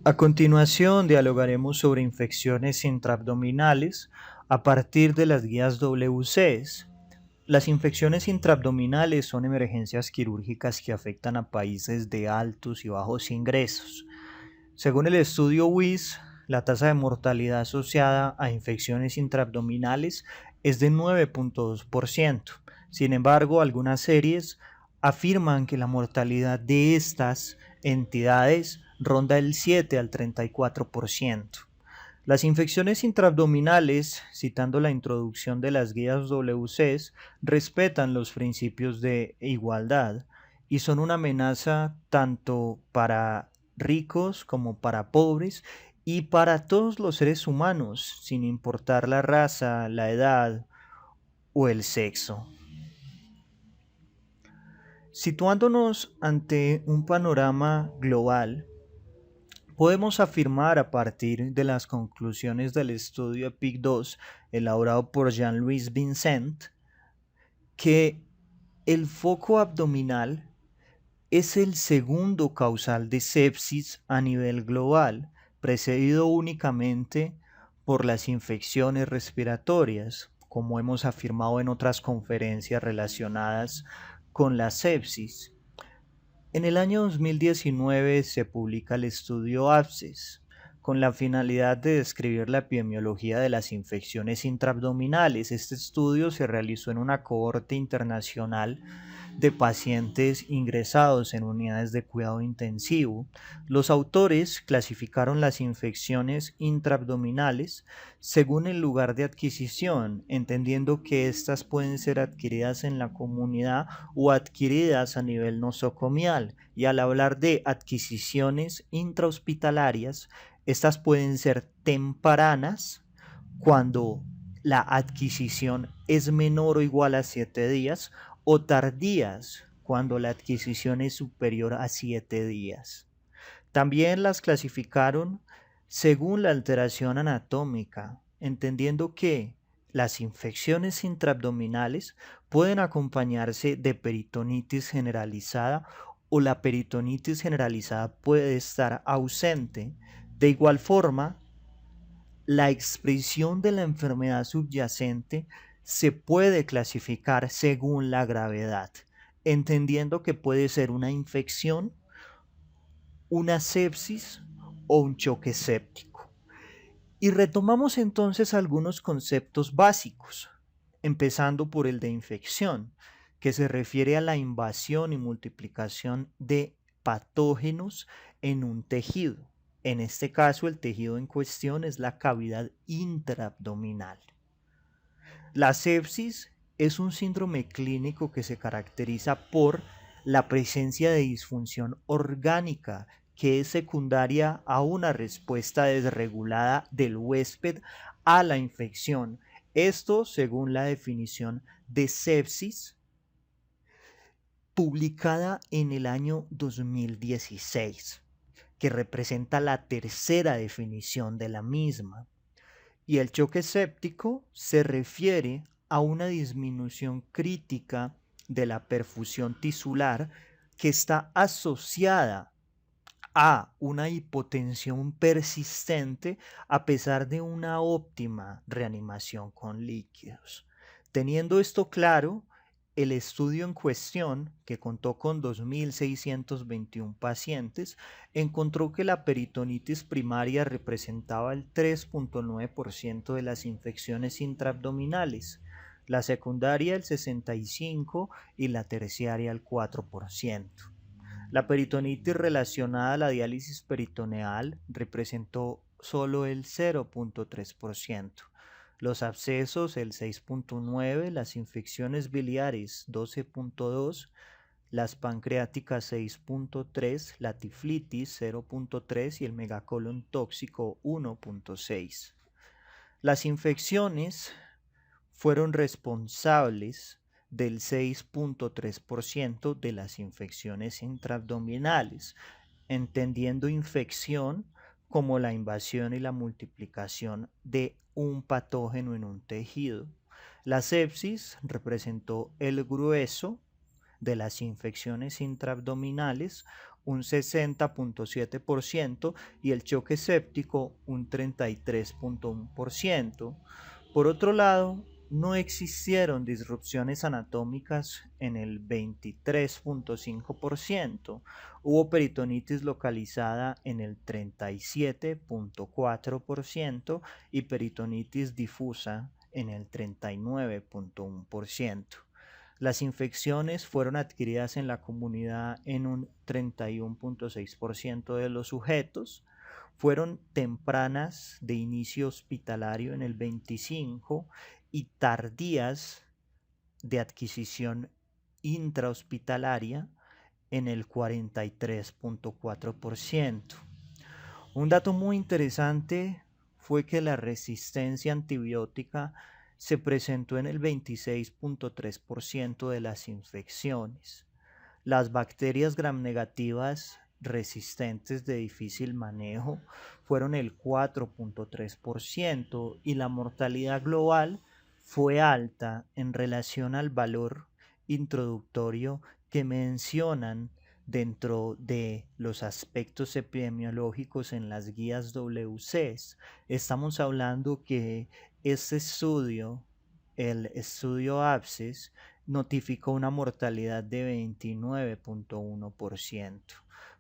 A continuación, dialogaremos sobre infecciones intraabdominales a partir de las guías WCs. Las infecciones intraabdominales son emergencias quirúrgicas que afectan a países de altos y bajos ingresos. Según el estudio WIS, la tasa de mortalidad asociada a infecciones intraabdominales es de 9,2%. Sin embargo, algunas series afirman que la mortalidad de estas entidades ronda el 7 al 34%. Las infecciones intraabdominales, citando la introducción de las guías WCs, respetan los principios de igualdad y son una amenaza tanto para ricos como para pobres y para todos los seres humanos, sin importar la raza, la edad o el sexo. Situándonos ante un panorama global, podemos afirmar a partir de las conclusiones del estudio EPIC-2 elaborado por Jean-Louis Vincent que el foco abdominal es el segundo causal de sepsis a nivel global, precedido únicamente por las infecciones respiratorias, como hemos afirmado en otras conferencias relacionadas con la sepsis. En el año 2019 se publica el estudio ABSCESS con la finalidad de describir la epidemiología de las infecciones intraabdominales. Este estudio se realizó en una cohorte internacional de pacientes ingresados en unidades de cuidado intensivo. Los autores clasificaron las infecciones intraabdominales según el lugar de adquisición, entendiendo que éstas pueden ser adquiridas en la comunidad o adquiridas a nivel nosocomial. Y al hablar de adquisiciones intrahospitalarias, estas pueden ser tempranas cuando la adquisición es menor o igual a 7 días o tardías cuando la adquisición es superior a 7 días. También las clasificaron según la alteración anatómica, entendiendo que las infecciones intraabdominales pueden acompañarse de peritonitis generalizada o la peritonitis generalizada puede estar ausente. De igual forma, la expresión de la enfermedad subyacente se puede clasificar según la gravedad, entendiendo que puede ser una infección, una sepsis o un choque séptico. Y retomamos entonces algunos conceptos básicos, empezando por el de infección, que se refiere a la invasión y multiplicación de patógenos en un tejido. En este caso, el tejido en cuestión es la cavidad intraabdominal. La sepsis es un síndrome clínico que se caracteriza por la presencia de disfunción orgánica que es secundaria a una respuesta desregulada del huésped a la infección. Esto según la definición de sepsis publicada en el año 2016, que representa la tercera definición de la misma. Y el choque séptico se refiere a una disminución crítica de la perfusión tisular que está asociada a una hipotensión persistente a pesar de una óptima reanimación con líquidos. Teniendo esto claro, el estudio en cuestión, que contó con 2.621 pacientes, encontró que la peritonitis primaria representaba el 3,9% de las infecciones intraabdominales, la secundaria el 65% y la terciaria el 4%. La peritonitis relacionada a la diálisis peritoneal representó solo el 0,3%, los abscesos el 6,9%, las infecciones biliares 12,2%, las pancreáticas 6,3%, la tiflitis 0,3% y el megacolon tóxico 1,6%. Las infecciones fueron responsables del 6,3% de las infecciones intraabdominales, entendiendo infección como la invasión y la multiplicación de un patógeno en un tejido. La sepsis representó el grueso de las infecciones intraabdominales un 60.7% y el choque séptico un 33.1%. Por otro lado, no existieron disrupciones anatómicas en el 23.5%, hubo peritonitis localizada en el 37.4% y peritonitis difusa en el 39.1%. Las infecciones fueron adquiridas en la comunidad en un 31.6% de los sujetos, fueron tempranas de inicio hospitalario en el 25% y tardías de adquisición intrahospitalaria en el 43.4%. Un dato muy interesante fue que la resistencia antibiótica se presentó en el 26.3% de las infecciones. Las bacterias gram negativas resistentes de difícil manejo fueron el 4.3% y la mortalidad global fue alta en relación al valor introductorio que mencionan dentro de los aspectos epidemiológicos en las guías WCs. Estamos hablando que este estudio, el estudio ABSCESS, notificó una mortalidad de 29.1%.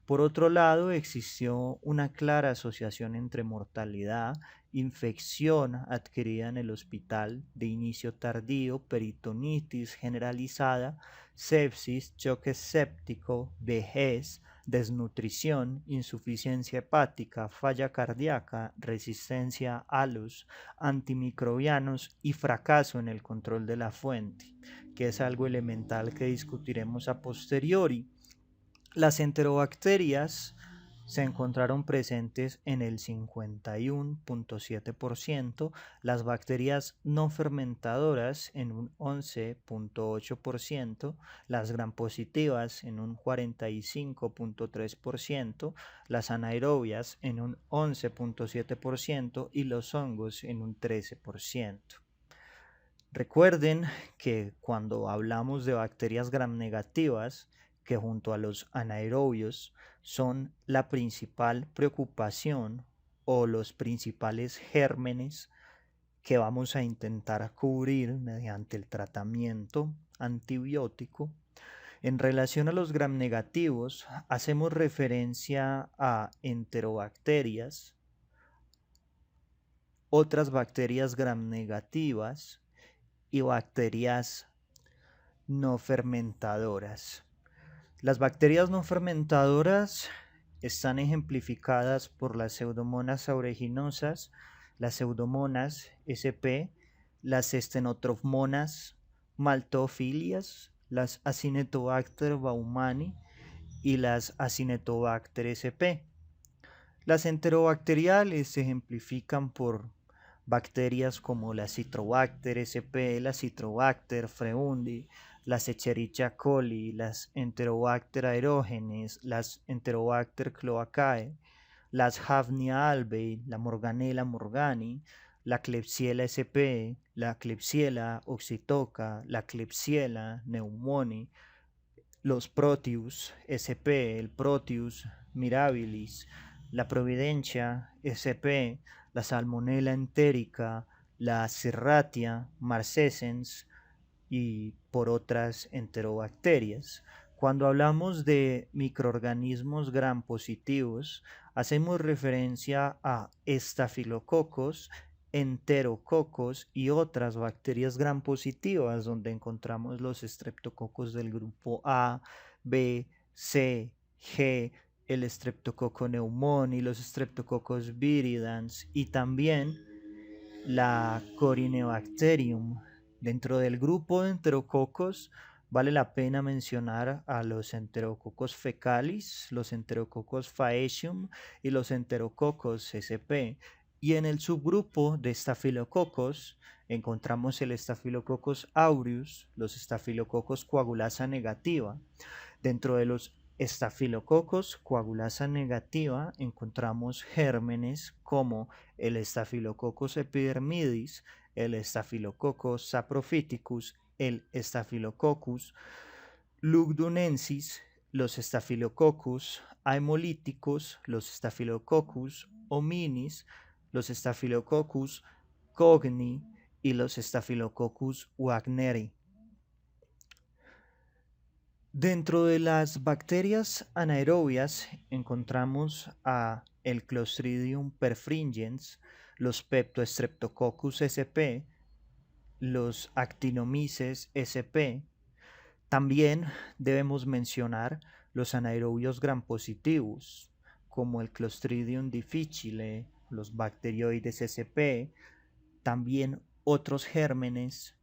Por otro lado, existió una clara asociación entre mortalidad, infección adquirida en el hospital de inicio tardío, peritonitis generalizada, sepsis, choque séptico, vejez, desnutrición, insuficiencia hepática, falla cardíaca, resistencia a los antimicrobianos y fracaso en el control de la fuente, que es algo elemental que discutiremos a posteriori. Las enterobacterias se encontraron presentes en el 51.7%, las bacterias no fermentadoras en un 11.8%, las gram positivas en un 45.3%, las anaerobias en un 11.7% y los hongos en un 13%. Recuerden que cuando hablamos de bacterias gram negativas, que junto a los anaerobios son la principal preocupación o los principales gérmenes que vamos a intentar cubrir mediante el tratamiento antibiótico. En relación a los gram negativos, hacemos referencia a enterobacterias, otras bacterias gram negativas y bacterias no fermentadoras. Las bacterias no fermentadoras están ejemplificadas por las pseudomonas aeruginosas, las pseudomonas sp, las stenotrophmonas maltofilias, las Acinetobacter baumannii y las Acinetobacter sp. Las enterobacteriales se ejemplifican por bacterias como la Citrobacter sp, la Citrobacter freundi, las Escherichia coli, las Enterobacter aerogenes, las Enterobacter cloacae, las Hafnia albei, la Morganella morgani, la Klebsiella sp, la Klebsiella oxytoca, la Klebsiella pneumoniae, los Proteus sp, el Proteus mirabilis, la Providentia sp, la Salmonella entérica, la Serratia marcescens y por otras enterobacterias. Cuando hablamos de microorganismos gram positivos, hacemos referencia a estafilococos, enterococos y otras bacterias gram positivas, donde encontramos los estreptococos del grupo A, B, C, G, el Streptococcus pneumoniae, los Streptococcus viridans y también la Corynebacterium. Dentro del grupo de enterococos vale la pena mencionar a los Enterococos fecalis, los Enterococos faecium y los Enterococos sp. Y en el subgrupo de estafilococos encontramos el Staphylococcus aureus, los estafilococos coagulasa negativa. Dentro de los estafilococos coagulasa negativa encontramos gérmenes como el Staphylococcus epidermidis, el Staphylococcus saprophyticus, el Staphylococcus lugdunensis, los Staphylococcus haemolyticus, los Staphylococcus hominis, los Staphylococcus cogni y los Staphylococcus wagneri. Dentro de las bacterias anaerobias encontramos a el Clostridium perfringens, los Peptostreptococcus sp, los Actinomyces sp. También debemos mencionar los anaerobios gram positivos, como el Clostridium difficile, los bacterioides sp, también otros gérmenes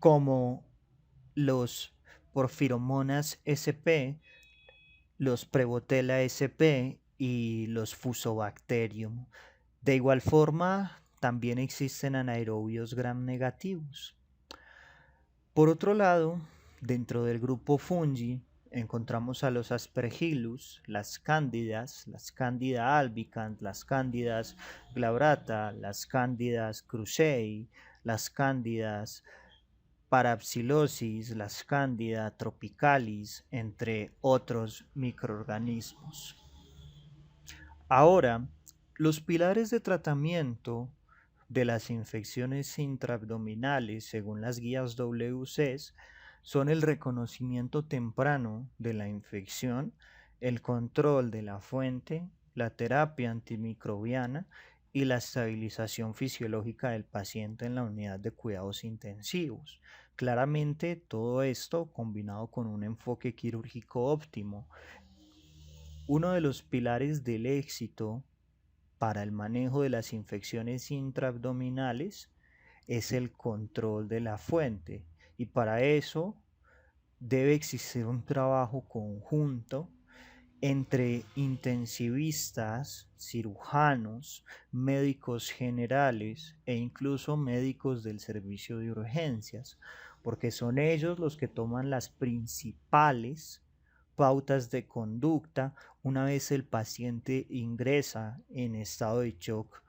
como los Porphyromonas sp, los Prevotella sp y los Fusobacterium. De igual forma, también existen anaerobios gram negativos. Por otro lado, dentro del grupo fungi encontramos a los Aspergillus, las Candida albicans, las Candidas glabrata, las Candidas krusei, las Candidas parapsilosis, las Candida tropicalis, entre otros microorganismos. Ahora, los pilares de tratamiento de las infecciones intraabdominales, según las guías WCs, son el reconocimiento temprano de la infección, el control de la fuente, la terapia antimicrobiana y la estabilización fisiológica del paciente en la unidad de cuidados intensivos. Claramente, todo esto combinado con un enfoque quirúrgico óptimo. Uno de los pilares del éxito para el manejo de las infecciones intraabdominales es el control de la fuente, y para eso debe existir un trabajo conjunto entre intensivistas, cirujanos, médicos generales e incluso médicos del servicio de urgencias, porque son ellos los que toman las principales pautas de conducta una vez el paciente ingresa en estado de shock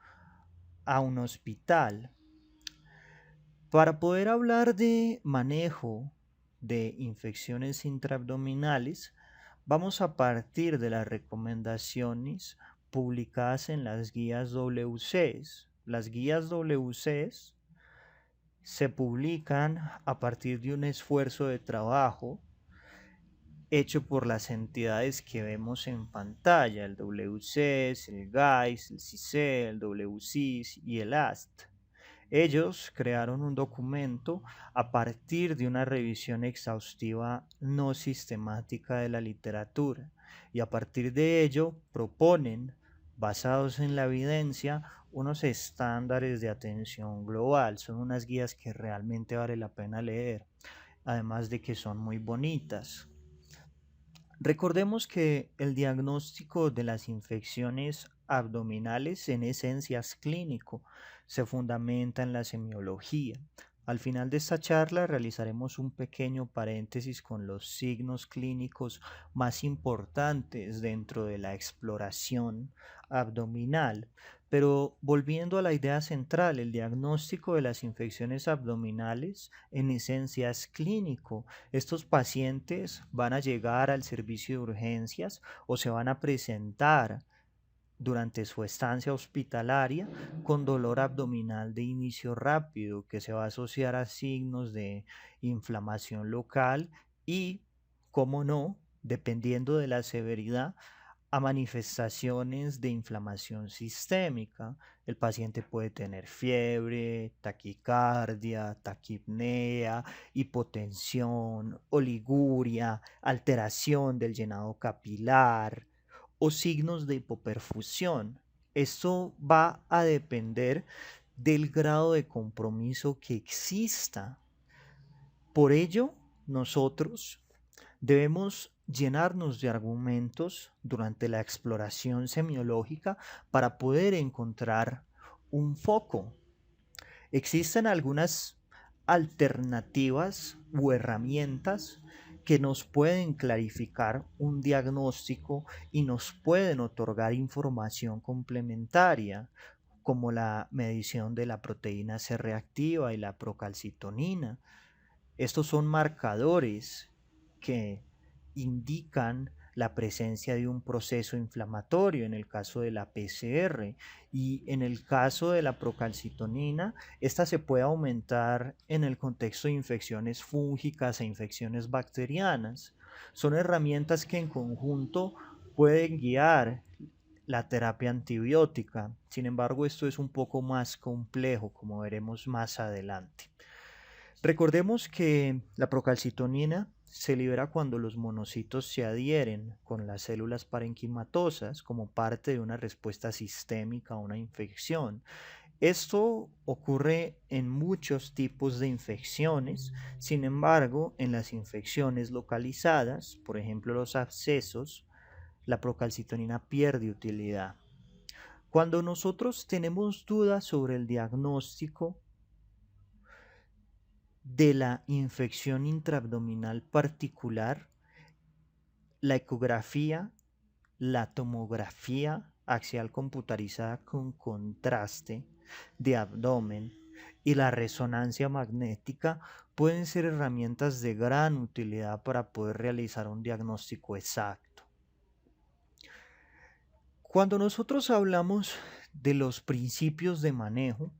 a un hospital. Para poder hablar de manejo de infecciones intraabdominales, vamos a partir de las recomendaciones publicadas en las guías WCs. Las guías WCs se publican a partir de un esfuerzo de trabajo hecho por las entidades que vemos en pantalla, el WCS, el GAIS, el CICE, el WCIS y el AST. Ellos crearon un documento a partir de una revisión exhaustiva no sistemática de la literatura, y a partir de ello proponen, basados en la evidencia, unos estándares de atención global. Son unas guías que realmente vale la pena leer, además de que son muy bonitas. Recordemos que el diagnóstico de las infecciones abdominales en esencia es clínico, se fundamenta en la semiología. Al final de esta charla realizaremos un pequeño paréntesis con los signos clínicos más importantes dentro de la exploración abdominal. Pero volviendo a la idea central, el diagnóstico de las infecciones abdominales en esencia es clínico. Estos pacientes van a llegar al servicio de urgencias o se van a presentar durante su estancia hospitalaria con dolor abdominal de inicio rápido que se va a asociar a signos de inflamación local y, como no, dependiendo de la severidad, a manifestaciones de inflamación sistémica. El paciente puede tener fiebre, taquicardia, taquipnea, hipotensión, oliguria, alteración del llenado capilar o signos de hipoperfusión. Esto va a depender del grado de compromiso que exista. Por ello, nosotros debemos llenarnos de argumentos durante la exploración semiológica para poder encontrar un foco. Existen algunas alternativas u herramientas que nos pueden clarificar un diagnóstico y nos pueden otorgar información complementaria, como la medición de la proteína C reactiva y la procalcitonina. Estos son marcadores que indican la presencia de un proceso inflamatorio en el caso de la PCR, y en el caso de la procalcitonina, esta se puede aumentar en el contexto de infecciones fúngicas e infecciones bacterianas. Son herramientas que en conjunto pueden guiar la terapia antibiótica. Sin embargo, esto es un poco más complejo, como veremos más adelante. Recordemos que la procalcitonina se libera cuando los monocitos se adhieren con las células parenquimatosas como parte de una respuesta sistémica a una infección. Esto ocurre en muchos tipos de infecciones. Sin embargo, en las infecciones localizadas, por ejemplo los abscesos, la procalcitonina pierde utilidad. Cuando nosotros tenemos dudas sobre el diagnóstico de la infección intraabdominal particular, la ecografía, la tomografía axial computarizada con contraste de abdomen y la resonancia magnética pueden ser herramientas de gran utilidad para poder realizar un diagnóstico exacto. Cuando nosotros hablamos de los principios de manejo,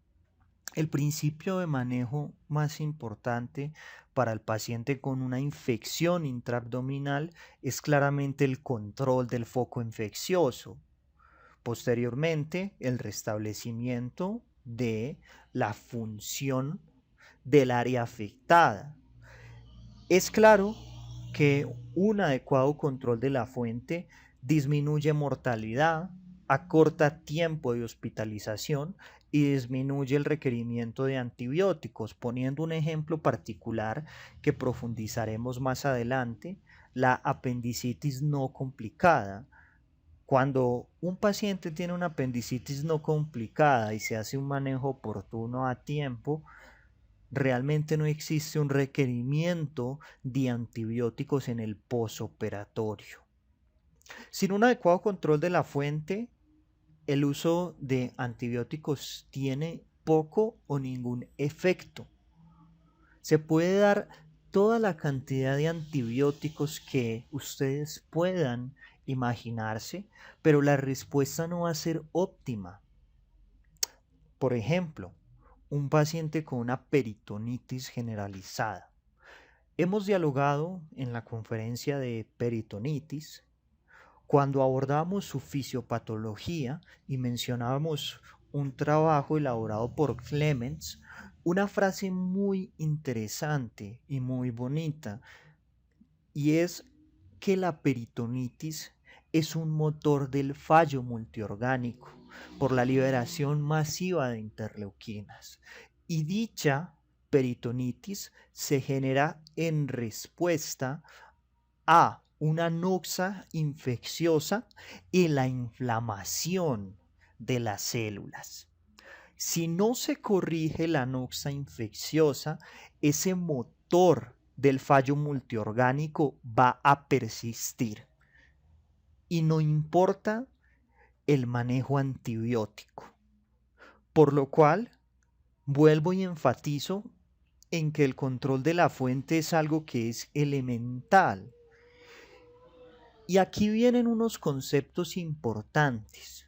el principio de manejo más importante para el paciente con una infección intraabdominal es claramente el control del foco infeccioso. Posteriormente, el restablecimiento de la función del área afectada. Es claro que un adecuado control de la fuente disminuye mortalidad, acorta tiempo de hospitalización y disminuye el requerimiento de antibióticos. Poniendo un ejemplo particular que profundizaremos más adelante, la apendicitis no complicada. Cuando un paciente tiene una apendicitis no complicada y se hace un manejo oportuno a tiempo, realmente no existe un requerimiento de antibióticos en el posoperatorio. Sin un adecuado control de la fuente, el uso de antibióticos tiene poco o ningún efecto. Se puede dar toda la cantidad de antibióticos que ustedes puedan imaginarse, pero la respuesta no va a ser óptima. Por ejemplo, un paciente con una peritonitis generalizada. Hemos dialogado en la conferencia de peritonitis cuando abordamos su fisiopatología y mencionábamos un trabajo elaborado por Clements, una frase muy interesante y muy bonita, y es que la peritonitis es un motor del fallo multiorgánico por la liberación masiva de interleuquinas, y dicha peritonitis se genera en respuesta a una noxa infecciosa y la inflamación de las células. Si no se corrige la noxa infecciosa, ese motor del fallo multiorgánico va a persistir y no importa el manejo antibiótico. Por lo cual, vuelvo y enfatizo en que el control de la fuente es algo que es elemental. Y aquí vienen unos conceptos importantes,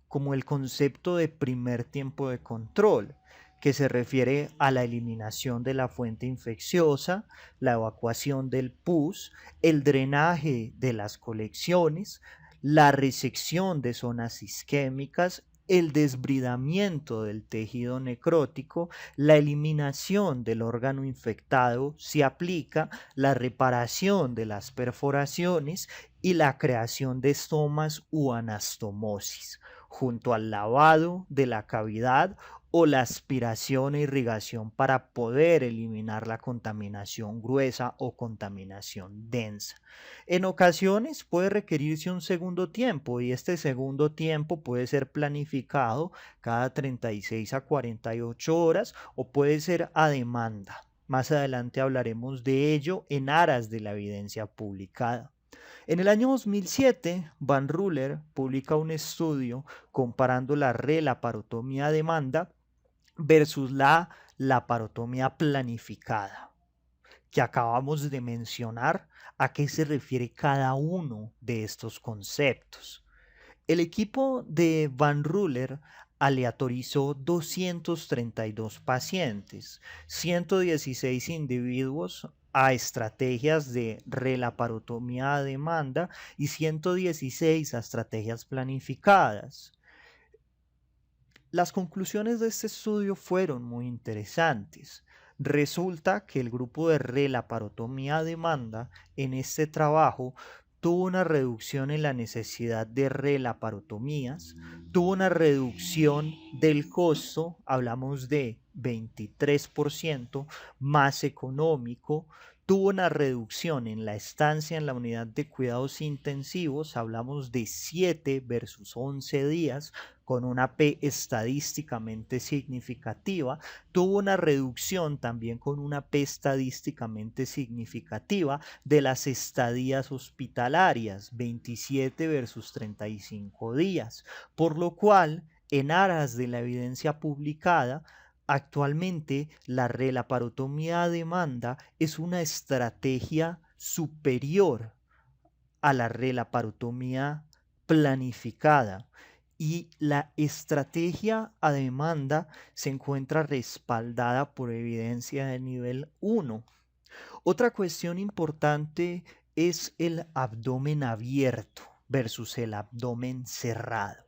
como el concepto de primer tiempo de control, que se refiere a la eliminación de la fuente infecciosa, la evacuación del pus, el drenaje de las colecciones, la resección de zonas isquémicas, el desbridamiento del tejido necrótico, la eliminación del órgano infectado si aplica, la reparación de las perforaciones y la creación de estomas u anastomosis, junto al lavado de la cavidad o la aspiración e irrigación para poder eliminar la contaminación gruesa o contaminación densa. En ocasiones puede requerirse un segundo tiempo, y este segundo tiempo puede ser planificado cada 36 a 48 horas o puede ser a demanda. Más adelante hablaremos de ello en aras de la evidencia publicada. En el año 2007, Van Ruller publica un estudio comparando la relaparotomía a demanda versus la laparotomía planificada. que acabamos de mencionar, a qué se refiere cada uno de estos conceptos. El equipo de Van Ruller aleatorizó 232 pacientes, 116 individuos a estrategias de relaparotomía a demanda y 116 a estrategias planificadas. Las conclusiones de este estudio fueron muy interesantes. Resulta que el grupo de relaparotomía a demanda en este trabajo tuvo una reducción en la necesidad de relaparotomías, tuvo una reducción del costo, hablamos de 23% más económico, tuvo una reducción en la estancia en la unidad de cuidados intensivos, hablamos de 7 versus 11 días, con una P estadísticamente significativa, tuvo una reducción también con una P estadísticamente significativa de las estadías hospitalarias, 27 versus 35 días, por lo cual, en aras de la evidencia publicada, actualmente la relaparotomía a demanda es una estrategia superior a la relaparotomía planificada y la estrategia a demanda se encuentra respaldada por evidencia de nivel 1. Otra cuestión importante es el abdomen abierto versus el abdomen cerrado.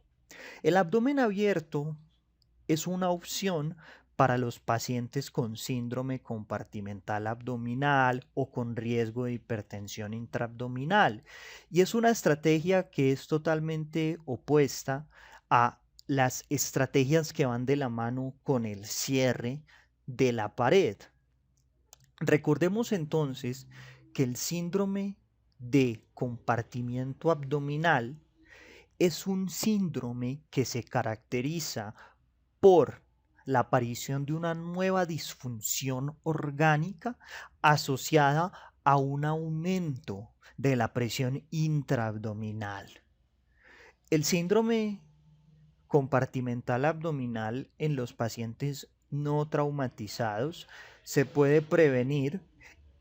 El abdomen abierto es una opción para los pacientes con síndrome compartimental abdominal o con riesgo de hipertensión intraabdominal. Y es una estrategia que es totalmente opuesta a las estrategias que van de la mano con el cierre de la pared. Recordemos entonces que el síndrome de compartimiento abdominal es un síndrome que se caracteriza por la aparición de una nueva disfunción orgánica asociada a un aumento de la presión intraabdominal. El síndrome compartimental abdominal en los pacientes no traumatizados se puede prevenir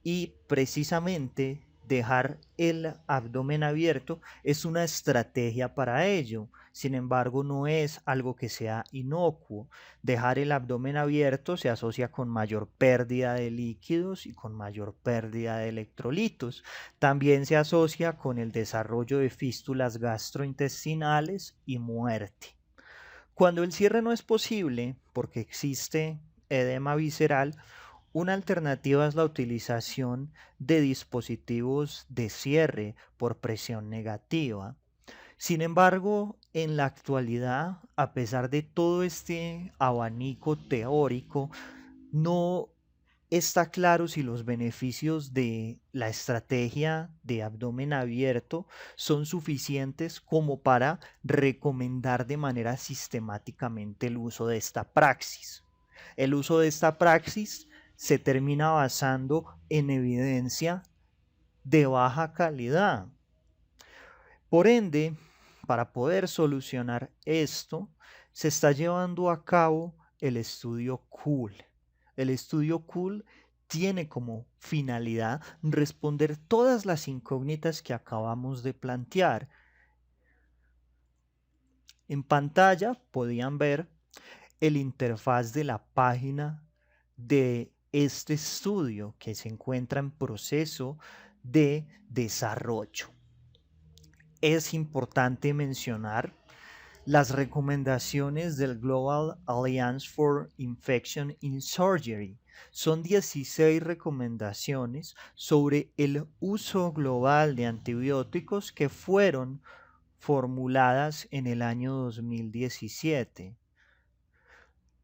y precisamente dejar el abdomen abierto es una estrategia para ello. Sin embargo, no es algo que sea inocuo. Dejar el abdomen abierto se asocia con mayor pérdida de líquidos y con mayor pérdida de electrolitos. También se asocia con el desarrollo de fístulas gastrointestinales y muerte. Cuando el cierre no es posible, porque existe edema visceral, una alternativa es la utilización de dispositivos de cierre por presión negativa. Sin embargo, en la actualidad, a pesar de todo este abanico teórico, no está claro si los beneficios de la estrategia de abdomen abierto son suficientes como para recomendar de manera sistemáticamente el uso de esta praxis. El uso de esta praxis se termina basando en evidencia de baja calidad. Por ende, para poder solucionar esto, se está llevando a cabo el estudio COOL. El estudio COOL tiene como finalidad responder todas las incógnitas que acabamos de plantear. En pantalla podían ver el interfaz de la página de este estudio que se encuentra en proceso de desarrollo. Es importante mencionar las recomendaciones del Global Alliance for Infection in Surgery. Son 16 recomendaciones sobre el uso global de antibióticos que fueron formuladas en el año 2017.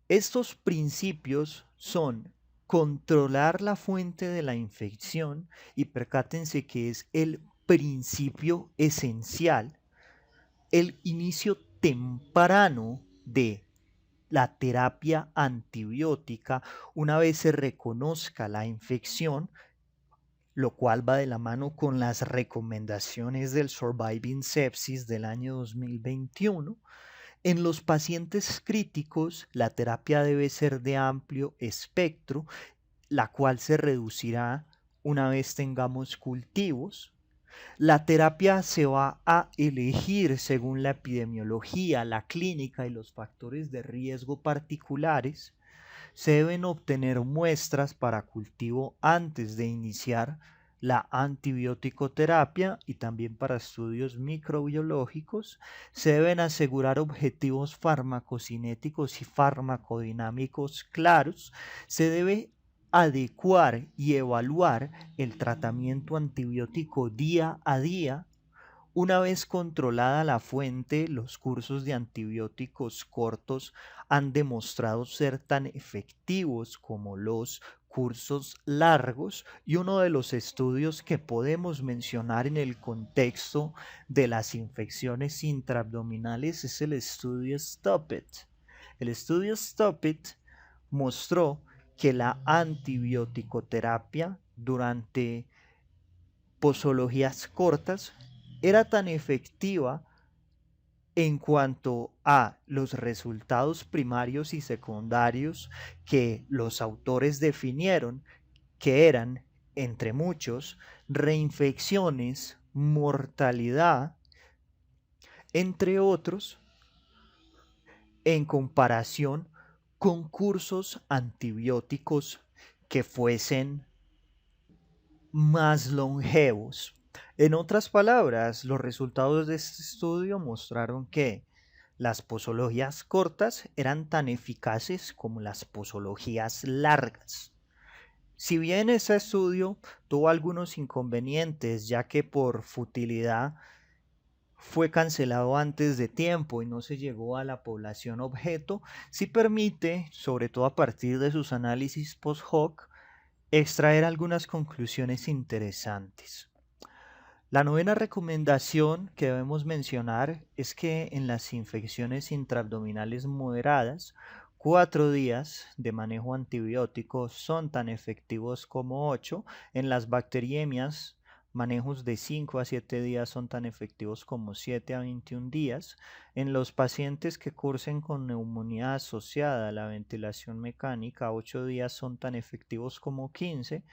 Estos principios son controlar la fuente de la infección y percátense que es el principio esencial, el inicio temprano de la terapia antibiótica una vez se reconozca la infección, lo cual va de la mano con las recomendaciones del Surviving Sepsis del año 2021. En los pacientes críticos, la terapia debe ser de amplio espectro, la cual se reducirá una vez tengamos cultivos. La terapia se va a elegir según la epidemiología, la clínica y los factores de riesgo particulares. Se deben obtener muestras para cultivo antes de iniciar la antibiótico-terapia y también para estudios microbiológicos. Se deben asegurar objetivos farmacocinéticos y farmacodinámicos claros. Se debe adecuar y evaluar el tratamiento antibiótico día a día. Una vez controlada la fuente, los cursos de antibióticos cortos han demostrado ser tan efectivos como los cursos largos, y uno de los estudios que podemos mencionar en el contexto de las infecciones intraabdominales es el estudio STOP-IT. El estudio STOP-IT mostró que la antibioticoterapia durante posologías cortas era tan efectiva en cuanto a los resultados primarios y secundarios que los autores definieron, que eran, entre muchos, reinfecciones, mortalidad, entre otros, en comparación con cursos antibióticos que fuesen más longevos. En otras palabras, los resultados de este estudio mostraron que las posologías cortas eran tan eficaces como las posologías largas. Si bien ese estudio tuvo algunos inconvenientes, ya que por futilidad fue cancelado antes de tiempo y no se llegó a la población objeto, sí permite, sobre todo a partir de sus análisis post hoc, extraer algunas conclusiones interesantes. La novena recomendación que debemos mencionar es que en las infecciones intraabdominales moderadas, 4 días de manejo antibiótico son tan efectivos como 8. En las bacteriemias, manejos de 5 a 7 días son tan efectivos como 7 a 21 días. En los pacientes que cursen con neumonía asociada a la ventilación mecánica, 8 días son tan efectivos como 15.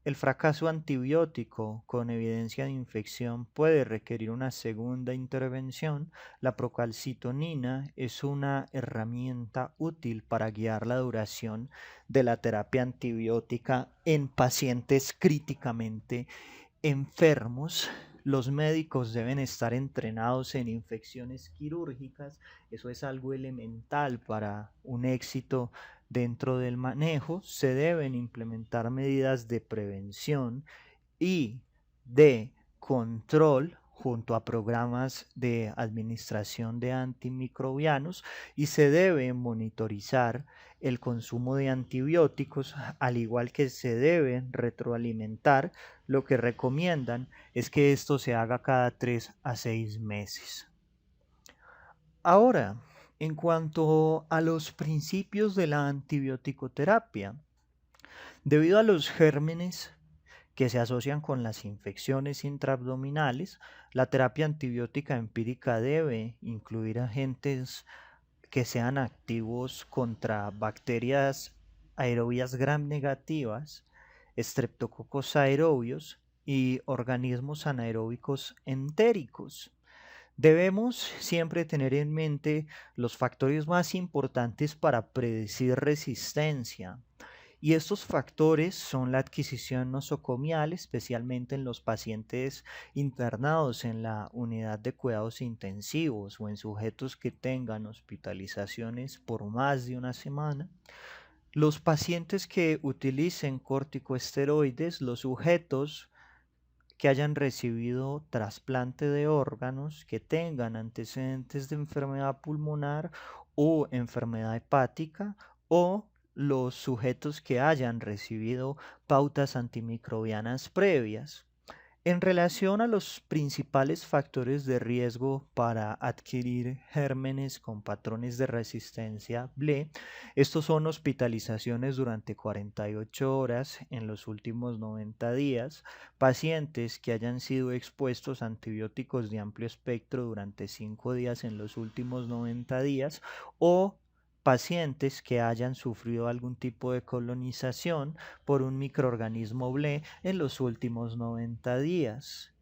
El fracaso antibiótico con evidencia de infección puede requerir una segunda intervención. La procalcitonina es una herramienta útil para guiar la duración de la terapia antibiótica en pacientes críticamente enfermos. Los médicos deben estar entrenados en infecciones quirúrgicas. Eso es algo elemental para un éxito dentro del manejo. Se deben implementar medidas de prevención y de control junto a programas de administración de antimicrobianos, y se debe monitorizar el consumo de antibióticos, al igual que se debe retroalimentar. Lo que recomiendan es que esto se haga cada 3 a 6 meses. Ahora, en cuanto a los principios de la antibioticoterapia, debido a los gérmenes que se asocian con las infecciones intraabdominales, la terapia antibiótica empírica debe incluir agentes que sean activos contra bacterias aerobias gram negativas, estreptococos aerobios y organismos anaeróbicos entéricos. Debemos siempre tener en mente los factores más importantes para predecir resistencia. Y estos factores son la adquisición nosocomial, especialmente en los pacientes internados en la unidad de cuidados intensivos o en sujetos que tengan hospitalizaciones por más de una semana. Los pacientes que utilicen corticosteroides, los sujetos que hayan recibido trasplante de órganos, que tengan antecedentes de enfermedad pulmonar o enfermedad hepática, o los sujetos que hayan recibido pautas antimicrobianas previas. En relación a los principales factores de riesgo para adquirir gérmenes con patrones de resistencia BLE, estos son hospitalizaciones durante 48 horas en los últimos 90 días, pacientes que hayan sido expuestos a antibióticos de amplio espectro durante 5 días en los últimos 90 días, o pacientes que hayan sufrido algún tipo de colonización por un microorganismo ble en los últimos 90 días.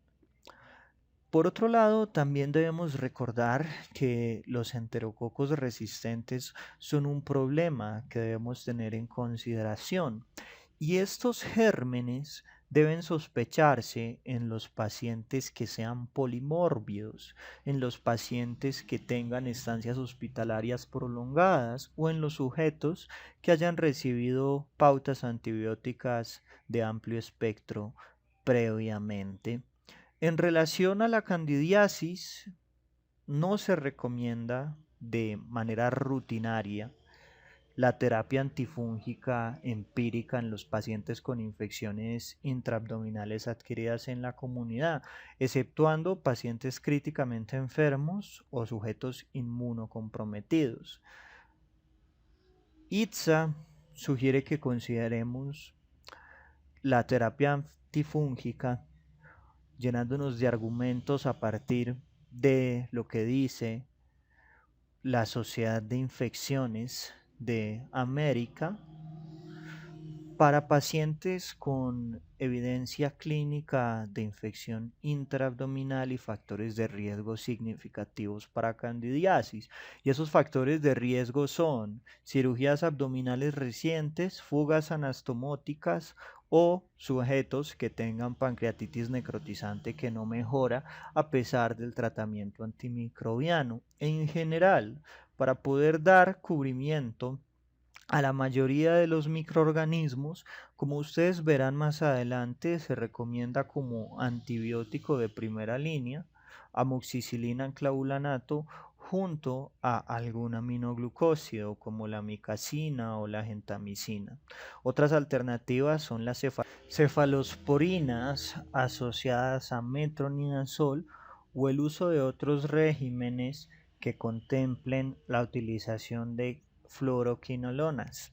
Por otro lado, también debemos recordar que los enterococos resistentes son un problema que debemos tener en consideración y estos gérmenes deben sospecharse en los pacientes que sean polimórbidos, en los pacientes que tengan estancias hospitalarias prolongadas o en los sujetos que hayan recibido pautas antibióticas de amplio espectro previamente. En relación a la candidiasis, no se recomienda de manera rutinaria la terapia antifúngica empírica en los pacientes con infecciones intraabdominales adquiridas en la comunidad, exceptuando pacientes críticamente enfermos o sujetos inmunocomprometidos. ITSA sugiere que consideremos la terapia antifúngica llenándonos de argumentos a partir de lo que dice la Sociedad de Infecciones de América para pacientes con evidencia clínica de infección intraabdominal y factores de riesgo significativos para candidiasis. Y esos factores de riesgo son cirugías abdominales recientes, fugas anastomóticas o sujetos que tengan pancreatitis necrotizante que no mejora a pesar del tratamiento antimicrobiano. En general, para poder dar cubrimiento a la mayoría de los microorganismos, como ustedes verán más adelante, se recomienda como antibiótico de primera línea amoxicilina en clavulanato junto a algún aminoglucósido como la micacina o la gentamicina. Otras alternativas son las cefalosporinas asociadas a metronidazol o el uso de otros regímenes que contemplen la utilización de fluoroquinolonas.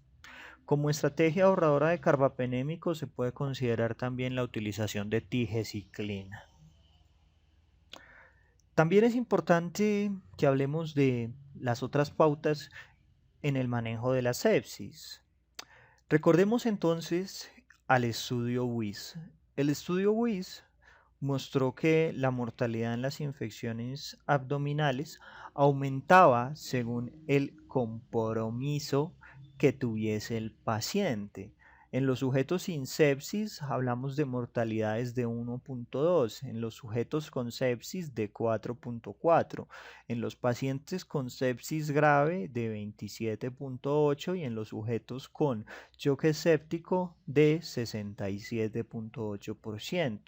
Como estrategia ahorradora de carbapenémicos se puede considerar también la utilización de tigecyclina. También es importante que hablemos de las otras pautas en el manejo de la sepsis. Recordemos entonces al estudio WIS. El estudio WIS mostró que la mortalidad en las infecciones abdominales aumentaba según el compromiso que tuviese el paciente. En los sujetos sin sepsis hablamos de mortalidades de 1.2, en los sujetos con sepsis de 4.4, en los pacientes con sepsis grave de 27.8 y en los sujetos con choque séptico de 67.8%.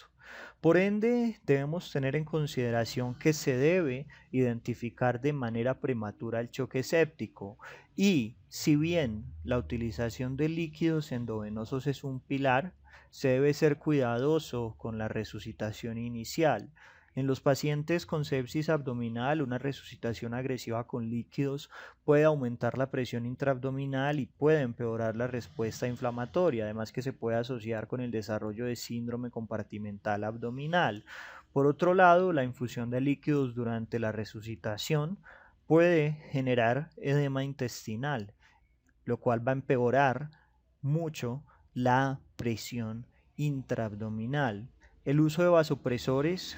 Por ende, debemos tener en consideración que se debe identificar de manera prematura el choque séptico y, si bien la utilización de líquidos endovenosos es un pilar, se debe ser cuidadoso con la resucitación inicial. En los pacientes con sepsis abdominal, una resucitación agresiva con líquidos puede aumentar la presión intraabdominal y puede empeorar la respuesta inflamatoria, además que se puede asociar con el desarrollo de síndrome compartimental abdominal. Por otro lado, la infusión de líquidos durante la resucitación puede generar edema intestinal, lo cual va a empeorar mucho la presión intraabdominal. El uso de vasopresores,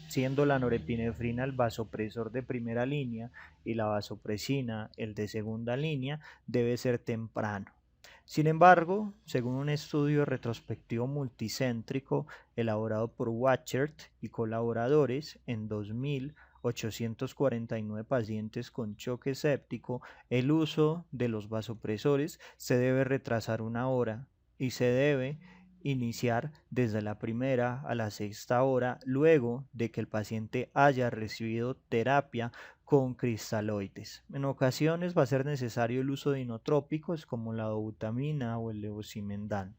siendo la norepinefrina el vasopresor de primera línea y la vasopresina el de segunda línea, debe ser temprano. Sin embargo, según un estudio retrospectivo multicéntrico elaborado por Watchert y colaboradores en 2.849 pacientes con choque séptico, el uso de los vasopresores se debe retrasar 1 hora y se debe iniciar desde la primera a la sexta hora luego de que el paciente haya recibido terapia con cristaloides. En ocasiones va a ser necesario el uso de inotrópicos como la dobutamina o el levosimendan.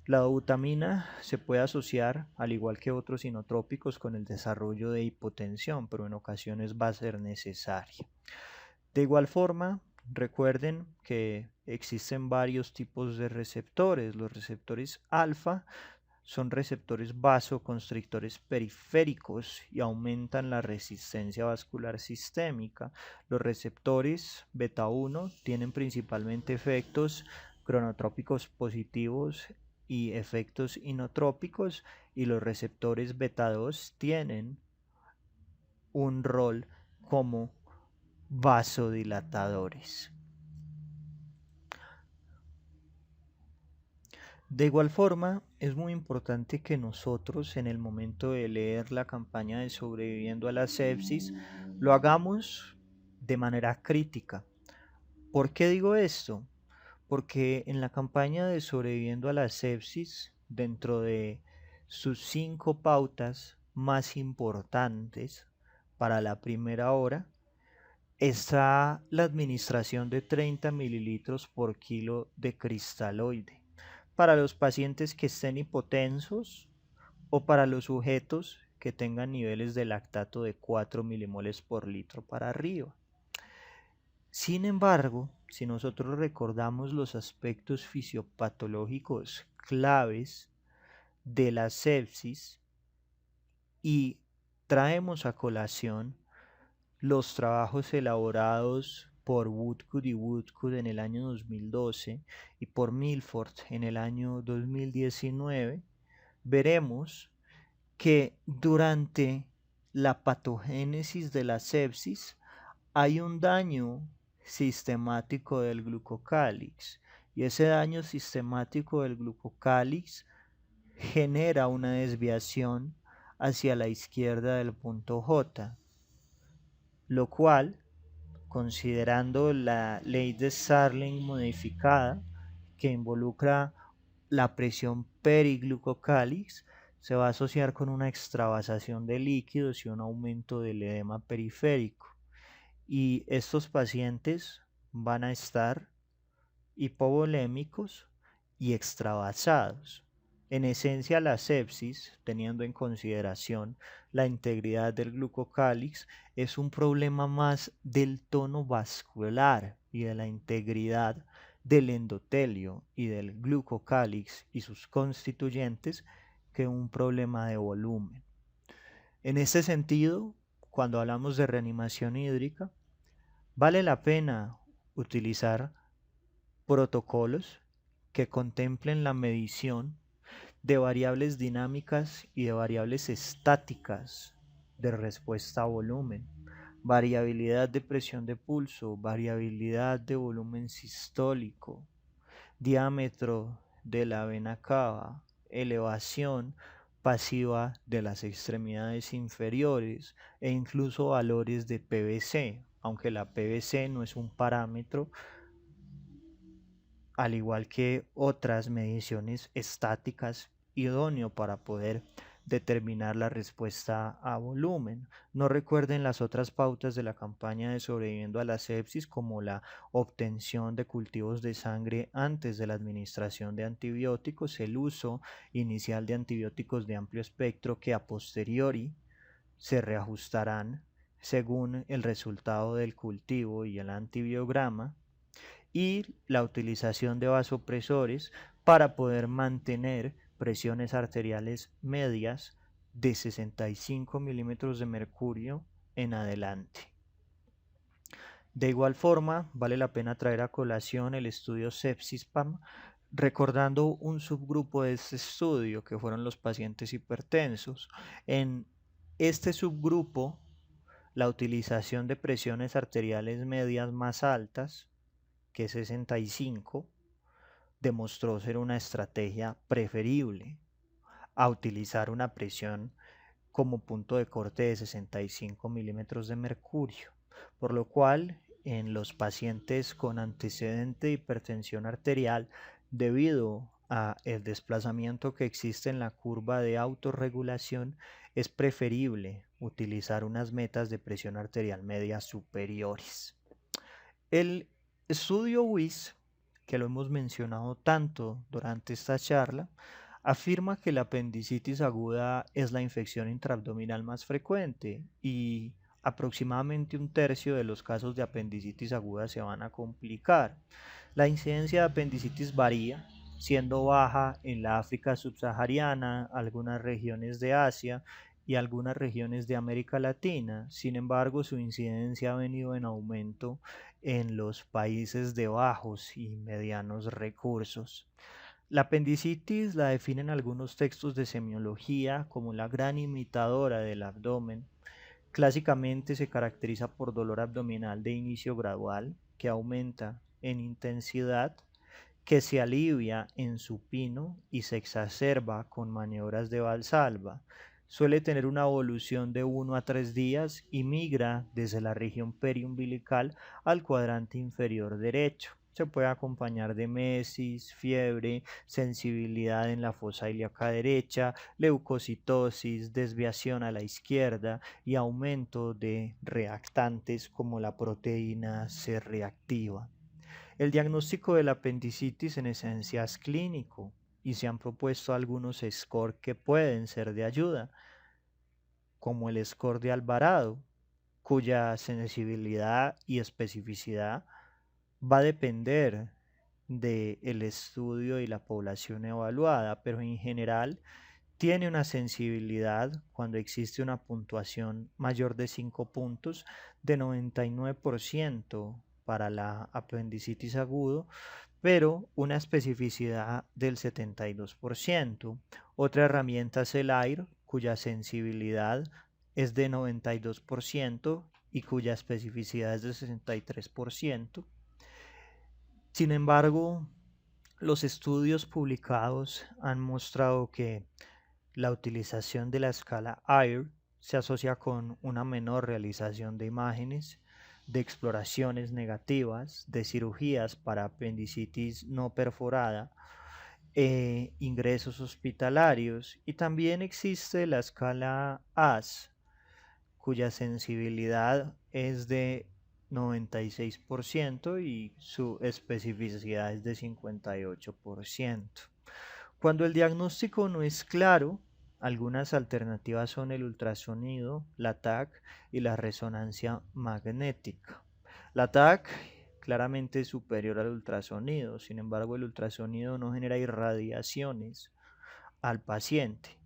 La dobutamina se puede asociar, al igual que otros inotrópicos, con el desarrollo de hipotensión, pero en ocasiones va a ser necesaria. De igual forma, recuerden que existen varios tipos de receptores. Los receptores alfa son receptores vasoconstrictores periféricos y aumentan la resistencia vascular sistémica. Los receptores beta 1 tienen principalmente efectos cronotrópicos positivos y efectos inotrópicos, y los receptores beta 2 tienen un rol como vasodilatadores. De igual forma, es muy importante que nosotros, en el momento de leer la campaña de Sobreviviendo a la Sepsis, lo hagamos de manera crítica. ¿Por qué digo esto? Porque en la campaña de Sobreviviendo a la Sepsis, dentro de sus 5 pautas más importantes para la primera hora, está la administración de 30 mililitros por kilo de cristaloide para los pacientes que estén hipotensos o para los sujetos que tengan niveles de lactato de 4 milimoles por litro para arriba. Sin embargo, si nosotros recordamos los aspectos fisiopatológicos claves de la sepsis y traemos a colación los trabajos elaborados por Woodcock y Woodcock en el año 2012 y por Milford en el año 2019, veremos que durante la patogénesis de la sepsis hay un daño sistemático del glucocálix, y ese daño sistemático del glucocálix genera una desviación hacia la izquierda del punto J, lo cual, considerando la ley de Starling modificada, que involucra la presión periglucocálix, se va a asociar con una extravasación de líquidos y un aumento del edema periférico. Y estos pacientes van a estar hipovolémicos y extravasados. En esencia, la sepsis, teniendo en consideración la integridad del glucocálix, es un problema más del tono vascular y de la integridad del endotelio y del glucocálix y sus constituyentes que un problema de volumen. En este sentido, cuando hablamos de reanimación hídrica, vale la pena utilizar protocolos que contemplen la medición de variables dinámicas y de variables estáticas de respuesta a volumen, variabilidad de presión de pulso, variabilidad de volumen sistólico, diámetro de la vena cava, elevación pasiva de las extremidades inferiores e incluso valores de PVC, aunque la PVC no es un parámetro al igual que otras mediciones estáticas idóneo para poder determinar la respuesta a volumen. No recuerden las otras pautas de la campaña de Sobreviviendo a la Sepsis, como la obtención de cultivos de sangre antes de la administración de antibióticos, el uso inicial de antibióticos de amplio espectro que a posteriori se reajustarán según el resultado del cultivo y el antibiograma, y la utilización de vasopresores para poder mantener presiones arteriales medias de 65 milímetros de mercurio en adelante. De igual forma, vale la pena traer a colación el estudio SEPSIS-PAM, recordando un subgrupo de este estudio que fueron los pacientes hipertensos. En este subgrupo, la utilización de presiones arteriales medias más altas que 65, demostró ser una estrategia preferible a utilizar una presión como punto de corte de 65 milímetros de mercurio, por lo cual en los pacientes con antecedente de hipertensión arterial, debido a el desplazamiento que existe en la curva de autorregulación, es preferible utilizar unas metas de presión arterial media superiores. El estudio WIS, que lo hemos mencionado tanto durante esta charla, afirma que la apendicitis aguda es la infección intraabdominal más frecuente y aproximadamente un tercio de los casos de apendicitis aguda se van a complicar. La incidencia de apendicitis varía siendo baja en la África subsahariana, algunas regiones de Asia y algunas regiones de América Latina. Sin embargo, su incidencia ha venido en aumento en los países de bajos y medianos recursos. La apendicitis la definen algunos textos de semiología como la gran imitadora del abdomen. Clásicamente se caracteriza por dolor abdominal de inicio gradual, que aumenta en intensidad, que se alivia en supino y se exacerba con maniobras de Valsalva. Suele tener una evolución de 1 a 3 días y migra desde la región periumbilical al cuadrante inferior derecho. Se puede acompañar de mesis, fiebre, sensibilidad en la fosa ilíaca derecha, leucocitosis, desviación a la izquierda y aumento de reactantes como la proteína C reactiva. El diagnóstico de la apendicitis en esencia es clínico y se han propuesto algunos score que pueden ser de ayuda, como el score de Alvarado, cuya sensibilidad y especificidad va a depender del estudio y la población evaluada, pero en general tiene una sensibilidad cuando existe una puntuación mayor de 5 puntos de 99% para la apendicitis agudo, pero una especificidad del 72%. Otra herramienta es el AIR, cuya sensibilidad es de 92% y cuya especificidad es de 63%. Sin embargo, los estudios publicados han mostrado que la utilización de la escala AIR se asocia con una menor realización de imágenes, de exploraciones negativas, de cirugías para apendicitis no perforada, ingresos hospitalarios, y también existe la escala AS, cuya sensibilidad es de 96% y su especificidad es de 58%. Cuando el diagnóstico no es claro, algunas alternativas son el ultrasonido, la TAC y la resonancia magnética. La TAC claramente es superior al ultrasonido, sin embargo el ultrasonido no genera irradiaciones al paciente,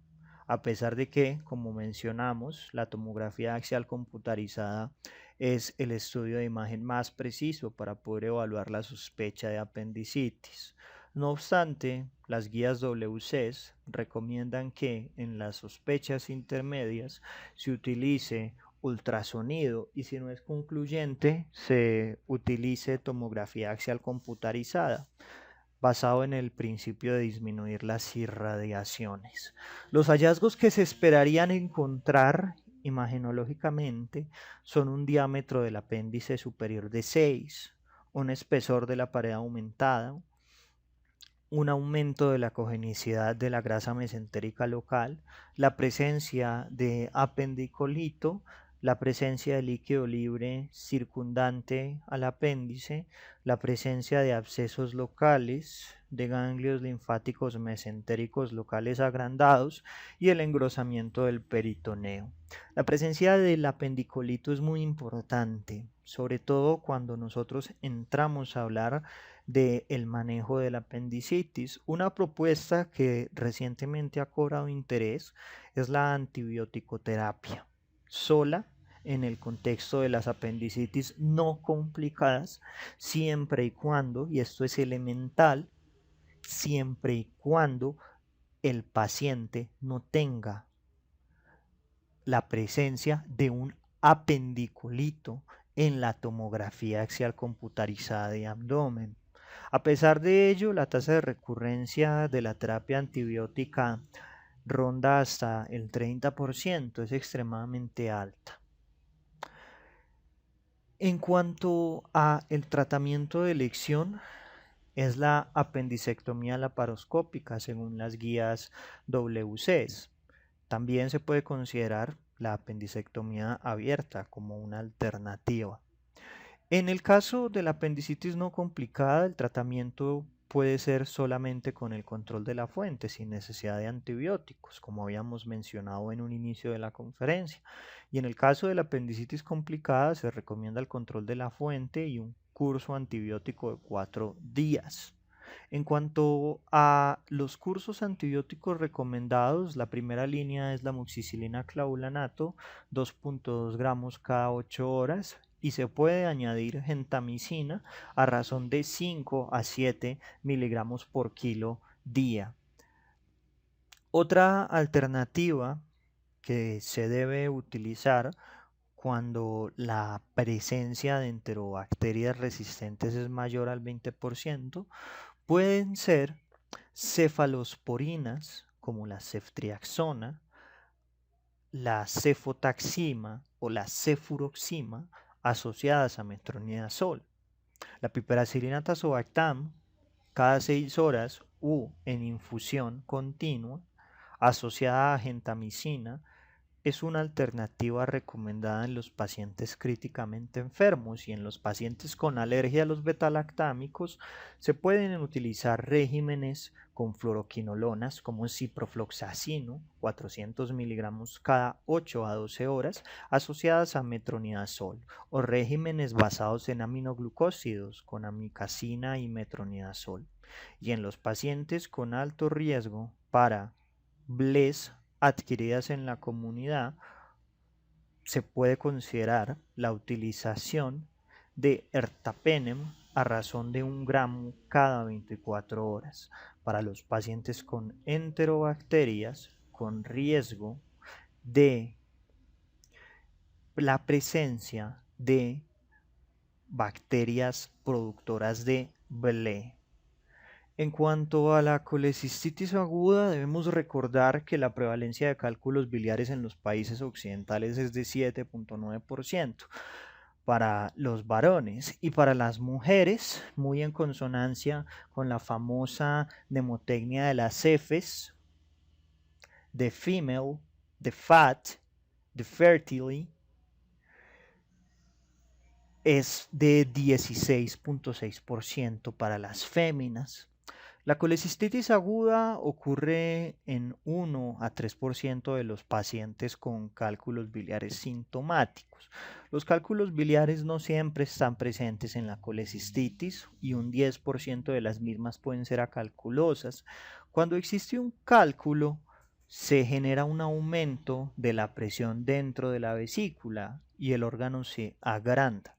a pesar de que, como mencionamos, la tomografía axial computarizada es el estudio de imagen más preciso para poder evaluar la sospecha de apendicitis. No obstante, las guías WCES recomiendan que en las sospechas intermedias se utilice ultrasonido y si no es concluyente se utilice tomografía axial computarizada basado en el principio de disminuir las irradiaciones. Los hallazgos que se esperarían encontrar imagenológicamente son un diámetro del apéndice superior de 6, un espesor de la pared aumentada, un aumento de la cogenicidad de la grasa mesentérica local, la presencia de apendicolito, la presencia de líquido libre circundante al apéndice, la presencia de abscesos locales, de ganglios linfáticos mesentéricos locales agrandados y el engrosamiento del peritoneo. La presencia del apendicolito es muy importante, sobre todo cuando nosotros entramos a hablar del manejo de la apendicitis. Una propuesta que recientemente ha cobrado interés es la antibioticoterapia sola en el contexto de las apendicitis no complicadas, siempre y cuando, y esto es elemental, siempre y cuando el paciente no tenga la presencia de un apendicolito en la tomografía axial computarizada de abdomen. A pesar de ello, la tasa de recurrencia de la terapia antibiótica ronda hasta el 30%, es extremadamente alta. En cuanto a el tratamiento de elección, es la apendicectomía laparoscópica según las guías WCES. También se puede considerar la apendicectomía abierta como una alternativa. En el caso de la apendicitis no complicada, el tratamiento puede ser solamente con el control de la fuente, sin necesidad de antibióticos, como habíamos mencionado en un inicio de la conferencia. Y en el caso de la apendicitis complicada, se recomienda el control de la fuente y un curso antibiótico de 4 días. En cuanto a los cursos antibióticos recomendados, la primera línea es la amoxicilina clavulanato, 2.2 gramos cada 8 horas, y se puede añadir gentamicina a razón de 5 a 7 miligramos por kilo día. Otra alternativa que se debe utilizar cuando la presencia de enterobacterias resistentes es mayor al 20%, pueden ser cefalosporinas como la ceftriaxona, la cefotaxima o la cefuroxima asociadas a metronidazol. La piperacilina tazobactam cada 6 horas u en infusión continua asociada a gentamicina es una alternativa recomendada en los pacientes críticamente enfermos, y en los pacientes con alergia a los betalactámicos se pueden utilizar regímenes con fluoroquinolonas como ciprofloxacino, 400 miligramos cada 8 a 12 horas, asociadas a metronidazol, o regímenes basados en aminoglucósidos con amikacina y metronidazol. Y en los pacientes con alto riesgo para BLES adquiridas en la comunidad, se puede considerar la utilización de ertapenem a razón de 1 gramo cada 24 horas para los pacientes con enterobacterias con riesgo de la presencia de bacterias productoras de BLE. En cuanto a la colecistitis aguda, debemos recordar que la prevalencia de cálculos biliares en los países occidentales es de 7.9% para los varones, y para las mujeres, muy en consonancia con la famosa mnemotecnia de las Fs, de female, de fat, de fertility, es de 16.6% para las féminas. La colecistitis aguda ocurre en 1 a 3% de los pacientes con cálculos biliares sintomáticos. Los cálculos biliares no siempre están presentes en la colecistitis, y un 10% de las mismas pueden ser acalculosas. Cuando existe un cálculo, se genera un aumento de la presión dentro de la vesícula y el órgano se agranda.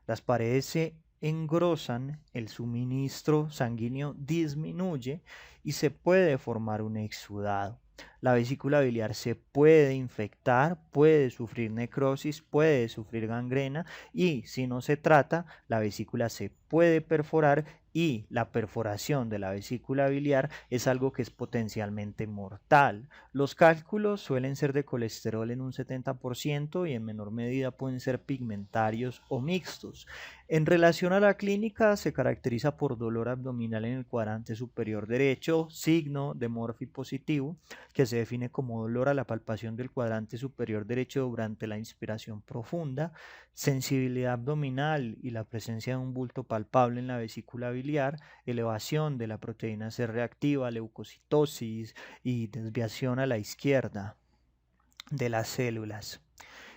Las paredes se engrosan, el suministro sanguíneo disminuye y se puede formar un exudado. La vesícula biliar se puede infectar, puede sufrir necrosis, puede sufrir gangrena, y si no se trata, la vesícula se puede perforar, y la perforación de la vesícula biliar es algo que es potencialmente mortal. Los cálculos suelen ser de colesterol en un 70% y en menor medida pueden ser pigmentarios o mixtos. En relación a la clínica, se caracteriza por dolor abdominal en el cuadrante superior derecho, signo de Murphy positivo, que se define como dolor a la palpación del cuadrante superior derecho durante la inspiración profunda, sensibilidad abdominal y la presencia de un bulto palpable en la vesícula biliar, elevación de la proteína C reactiva, leucocitosis y desviación a la izquierda de las células.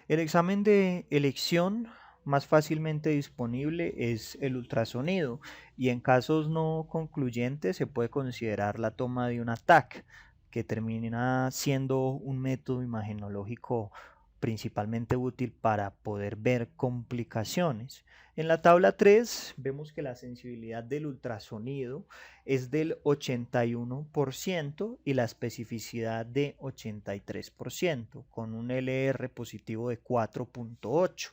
El examen de elección más fácilmente disponible es el ultrasonido, y en casos no concluyentes se puede considerar la toma de un TAC, que termina siendo un método imagenológico principalmente útil para poder ver complicaciones. En la tabla 3 vemos que la sensibilidad del ultrasonido es del 81% y la especificidad de 83%, con un LR positivo de 4.8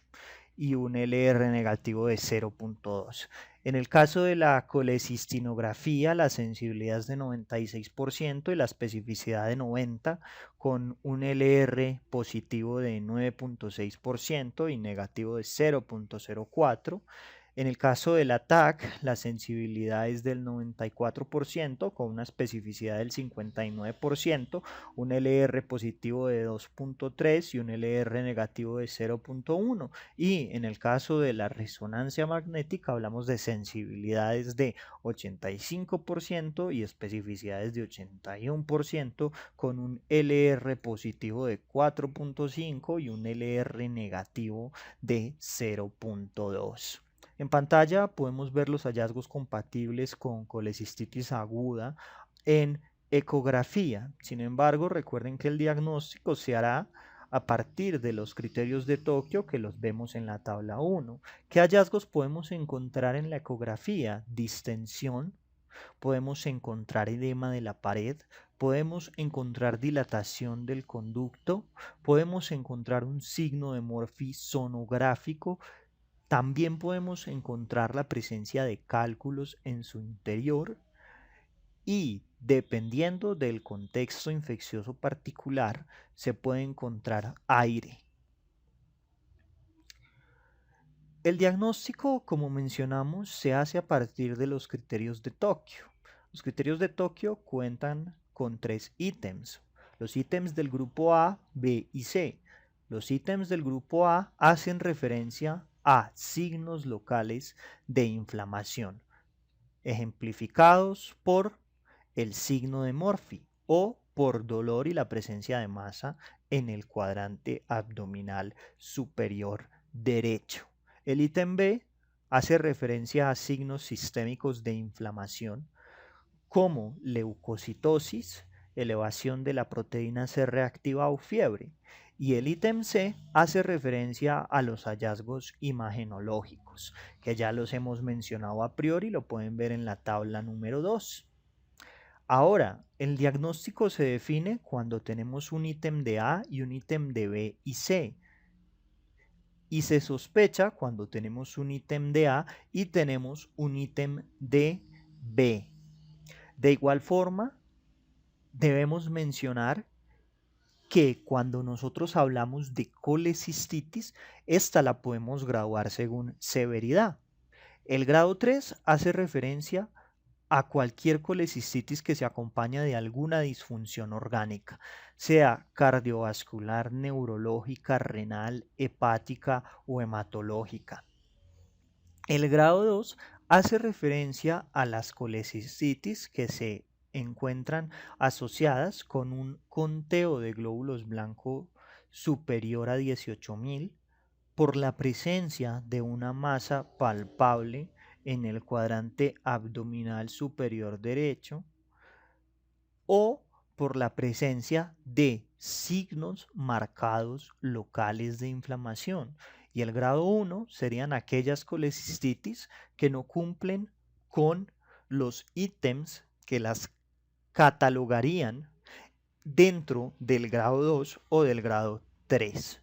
y un LR negativo de 0.2. En el caso de la colecistinografía, la sensibilidad es de 96% y la especificidad de 90%, con un LR positivo de 9.6% y negativo de 0.04. En el caso del ATAC, la sensibilidad es del 94% con una especificidad del 59%, un LR positivo de 2.3 y un LR negativo de 0.1. Y en el caso de la resonancia magnética hablamos de sensibilidades de 85% y especificidades de 81%, con un LR positivo de 4.5 y un LR negativo de 0.2. En pantalla podemos ver los hallazgos compatibles con colecistitis aguda en ecografía. Sin embargo, recuerden que el diagnóstico se hará a partir de los criterios de Tokio que los vemos en la tabla 1. ¿Qué hallazgos podemos encontrar en la ecografía? Distensión, podemos encontrar edema de la pared, podemos encontrar dilatación del conducto, podemos encontrar un signo de Murphy sonográfico, también podemos encontrar la presencia de cálculos en su interior y dependiendo del contexto infeccioso particular se puede encontrar aire. El diagnóstico, como mencionamos, se hace a partir de los criterios de Tokio. Los criterios de Tokio cuentan con 3 ítems. Los ítems del grupo A, B y C. Los ítems del grupo A hacen referencia a signos locales de inflamación, ejemplificados por el signo de Murphy o por dolor y la presencia de masa en el cuadrante abdominal superior derecho. El ítem B hace referencia a signos sistémicos de inflamación como leucocitosis, elevación de la proteína C reactiva o fiebre. Y el ítem C hace referencia a los hallazgos imagenológicos, que ya los hemos mencionado a priori, lo pueden ver en la tabla número 2. Ahora, el diagnóstico se define cuando tenemos un ítem de A y un ítem de B y C. Y se sospecha cuando tenemos un ítem de A y tenemos un ítem de B. De igual forma, debemos mencionar que cuando nosotros hablamos de colecistitis, esta la podemos graduar según severidad. El grado 3 hace referencia a cualquier colecistitis que se acompaña de alguna disfunción orgánica, sea cardiovascular, neurológica, renal, hepática o hematológica. El grado 2 hace referencia a las colecistitis que se encuentran asociadas con un conteo de glóbulos blancos superior a 18.000 por la presencia de una masa palpable en el cuadrante abdominal superior derecho o por la presencia de signos marcados locales de inflamación. Y el grado 1 serían aquellas colecistitis que no cumplen con los ítems que las catalogarían dentro del grado 2 o del grado 3.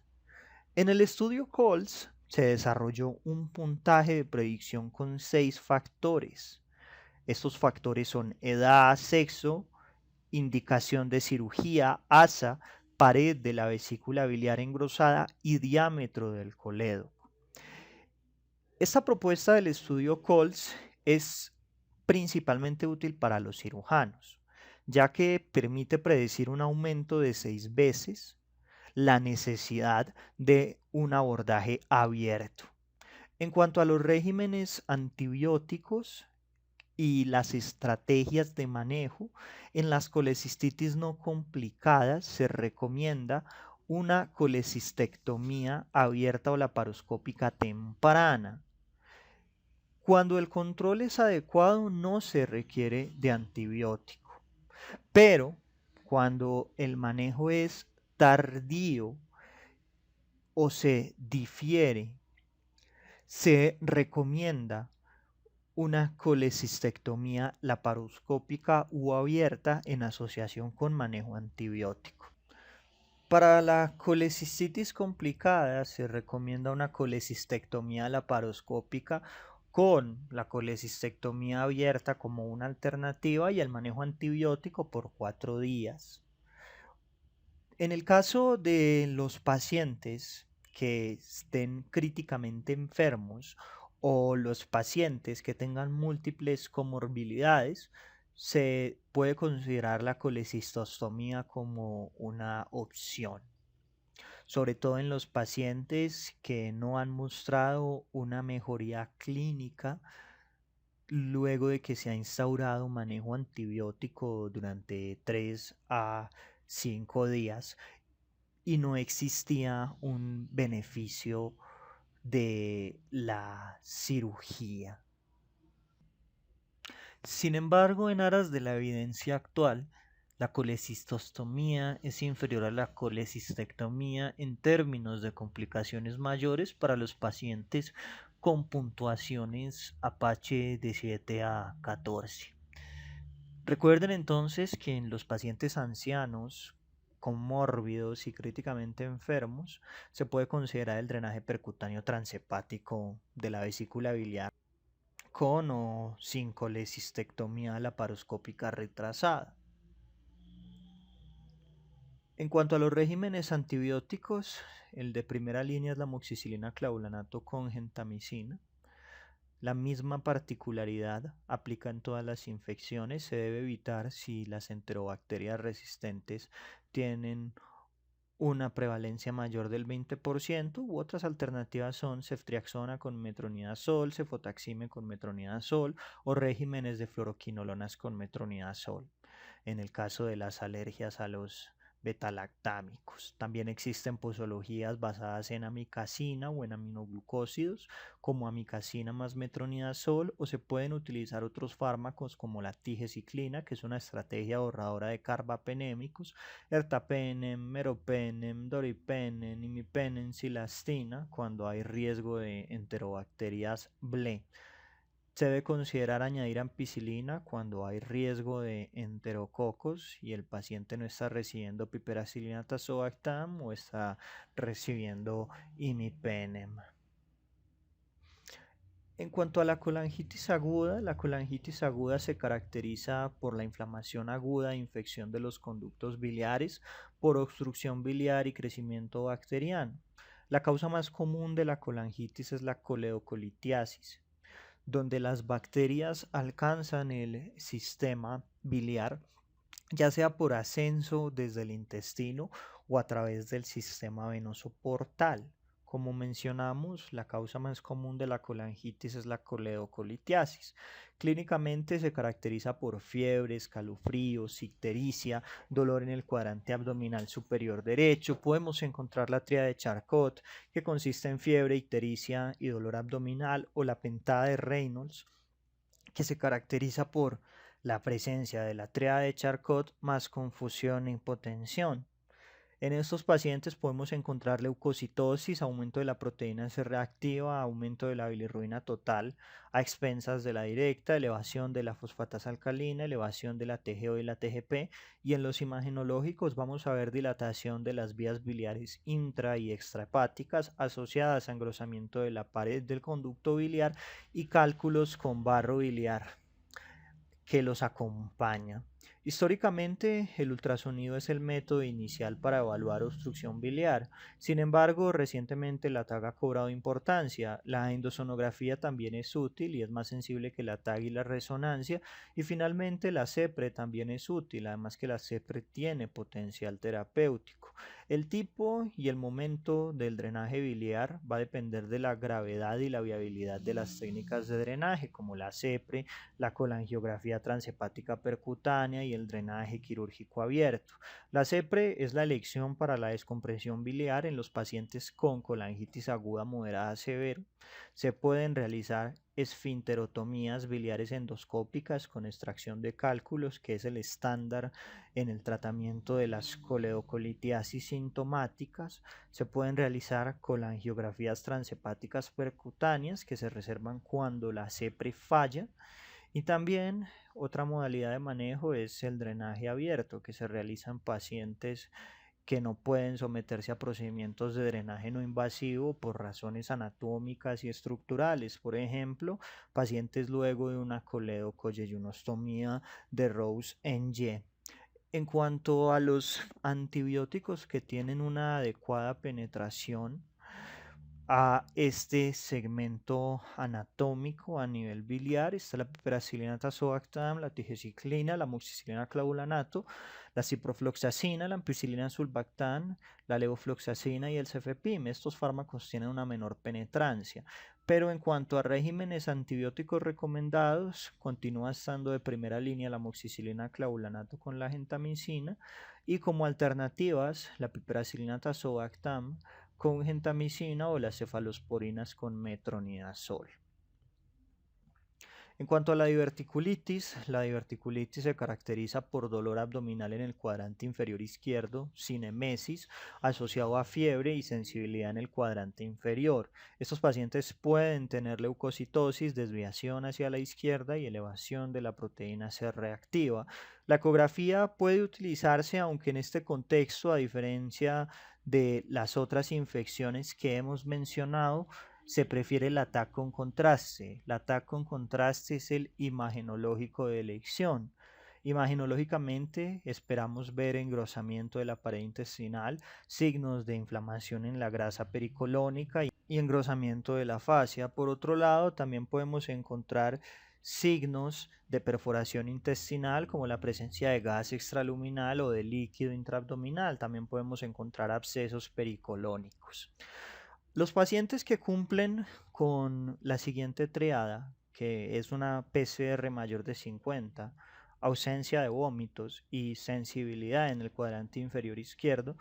En el estudio Coles se desarrolló un puntaje de predicción con 6 factores. Estos factores son edad, sexo, indicación de cirugía, asa, pared de la vesícula biliar engrosada y diámetro del colédoco. Esta propuesta del estudio Coles es principalmente útil para los cirujanos, ya que permite predecir un aumento de 6 veces la necesidad de un abordaje abierto. En cuanto a los regímenes antibióticos y las estrategias de manejo, en las colecistitis no complicadas se recomienda una colecistectomía abierta o laparoscópica temprana. Cuando el control es adecuado no se requiere de antibiótico, pero cuando el manejo es tardío o se difiere, se recomienda una colecistectomía laparoscópica u abierta en asociación con manejo antibiótico. Para la colecistitis complicada se recomienda una colecistectomía laparoscópica con la colecistectomía abierta como una alternativa y el manejo antibiótico por 4 días. En el caso de los pacientes que estén críticamente enfermos o los pacientes que tengan múltiples comorbilidades, se puede considerar la colecistostomía como una opción, sobre todo en los pacientes que no han mostrado una mejoría clínica luego de que se ha instaurado manejo antibiótico durante 3 a 5 días y no existía un beneficio de la cirugía. Sin embargo, en aras de la evidencia actual, la colecistostomía es inferior a la colecistectomía en términos de complicaciones mayores para los pacientes con puntuaciones Apache de 7 a 14. Recuerden entonces que en los pacientes ancianos, comórbidos y críticamente enfermos, se puede considerar el drenaje percutáneo transhepático de la vesícula biliar con o sin colecistectomía laparoscópica retrasada. En cuanto a los regímenes antibióticos, el de primera línea es la amoxicilina clavulanato con gentamicina. La misma particularidad aplica en todas las infecciones. Se debe evitar si las enterobacterias resistentes tienen una prevalencia mayor del 20%, u otras alternativas son ceftriaxona con metronidazol, cefotaxime con metronidazol o regímenes de fluoroquinolonas con metronidazol. En el caso de las alergias a los betalactámicos, también existen posologías basadas en amicacina o en aminoglucósidos como amicacina más metronidazol, o se pueden utilizar otros fármacos como la tigeciclina, que es una estrategia ahorradora de carbapenémicos, ertapenem, meropenem, doripenem, imipenem, cilastina, cuando hay riesgo de enterobacterias BLE. Se debe considerar añadir ampicilina cuando hay riesgo de enterococos y el paciente no está recibiendo piperacilina tazobactam o está recibiendo imipenem. En cuanto a la colangitis aguda se caracteriza por la inflamación aguda e infección de los conductos biliares, por obstrucción biliar y crecimiento bacteriano. La causa más común de la colangitis es la coleocolitiasis, donde las bacterias alcanzan el sistema biliar, ya sea por ascenso desde el intestino o a través del sistema venoso portal. Como mencionamos, la causa más común de la colangitis es la coleocolitiasis. Clínicamente se caracteriza por fiebre, escalofríos, ictericia, dolor en el cuadrante abdominal superior derecho. Podemos encontrar la tríada de Charcot, que consiste en fiebre, ictericia y dolor abdominal, o la pentada de Reynolds, que se caracteriza por la presencia de la tríada de Charcot más confusión e hipotensión. En estos pacientes podemos encontrar leucocitosis, aumento de la proteína C reactiva, aumento de la bilirrubina total a expensas de la directa, elevación de la fosfatasa alcalina, elevación de la TGO y la TGP, y en los imagenológicos vamos a ver dilatación de las vías biliares intra y extrahepáticas asociadas a engrosamiento de la pared del conducto biliar y cálculos con barro biliar que los acompaña. Históricamente, el ultrasonido es el método inicial para evaluar obstrucción biliar. Sin embargo, recientemente la TAG ha cobrado importancia. La endosonografía también es útil y es más sensible que la TAG y la resonancia. Y finalmente, la CEPRE también es útil, además que la CEPRE tiene potencial terapéutico. El tipo y el momento del drenaje biliar va a depender de la gravedad y la viabilidad de las técnicas de drenaje, como la CEPRE, la colangiografía transhepática percutánea y el drenaje quirúrgico abierto. La CEPRE es la elección para la descompresión biliar en los pacientes con colangitis aguda moderada severa. Se pueden realizar esfinterotomías biliares endoscópicas con extracción de cálculos, que es el estándar en el tratamiento de las coleocolitiasis sintomáticas. Se pueden realizar colangiografías transhepáticas percutáneas, que se reservan cuando la CEPRE falla. Y también otra modalidad de manejo es el drenaje abierto, que se realiza en pacientes que no pueden someterse a procedimientos de drenaje no invasivo por razones anatómicas y estructurales. Por ejemplo, pacientes luego de una coledocoyeyunostomía de Rose-NY. En cuanto a los antibióticos que tienen una adecuada penetración a este segmento anatómico a nivel biliar, está la piperacilina tazobactam, la tigeciclina, la amoxicilina clavulanato, la ciprofloxacina, la ampicilina sulbactam, la levofloxacina y el cefepime. Estos fármacos tienen una menor penetrancia, pero en cuanto a regímenes antibióticos recomendados, continúa estando de primera línea la amoxicilina clavulanato con la gentamicina, y como alternativas la piperacilina tazobactam con gentamicina o las cefalosporinas con metronidazol. En cuanto a la diverticulitis se caracteriza por dolor abdominal en el cuadrante inferior izquierdo, sin emesis, asociado a fiebre y sensibilidad en el cuadrante inferior. Estos pacientes pueden tener leucocitosis, desviación hacia la izquierda y elevación de la proteína C reactiva. La ecografía puede utilizarse, aunque en este contexto, a diferencia de las otras infecciones que hemos mencionado, se prefiere la TAC con contraste. La TAC con contraste es el imagenológico de elección. Imagenológicamente esperamos ver engrosamiento de la pared intestinal, signos de inflamación en la grasa pericolónica y engrosamiento de la fascia. Por otro lado, también podemos encontrar signos de perforación intestinal como la presencia de gas extraluminal o de líquido intraabdominal. También podemos encontrar abscesos pericolónicos. Los pacientes que cumplen con la siguiente triada, que es una PCR mayor de 50, ausencia de vómitos y sensibilidad en el cuadrante inferior izquierdo,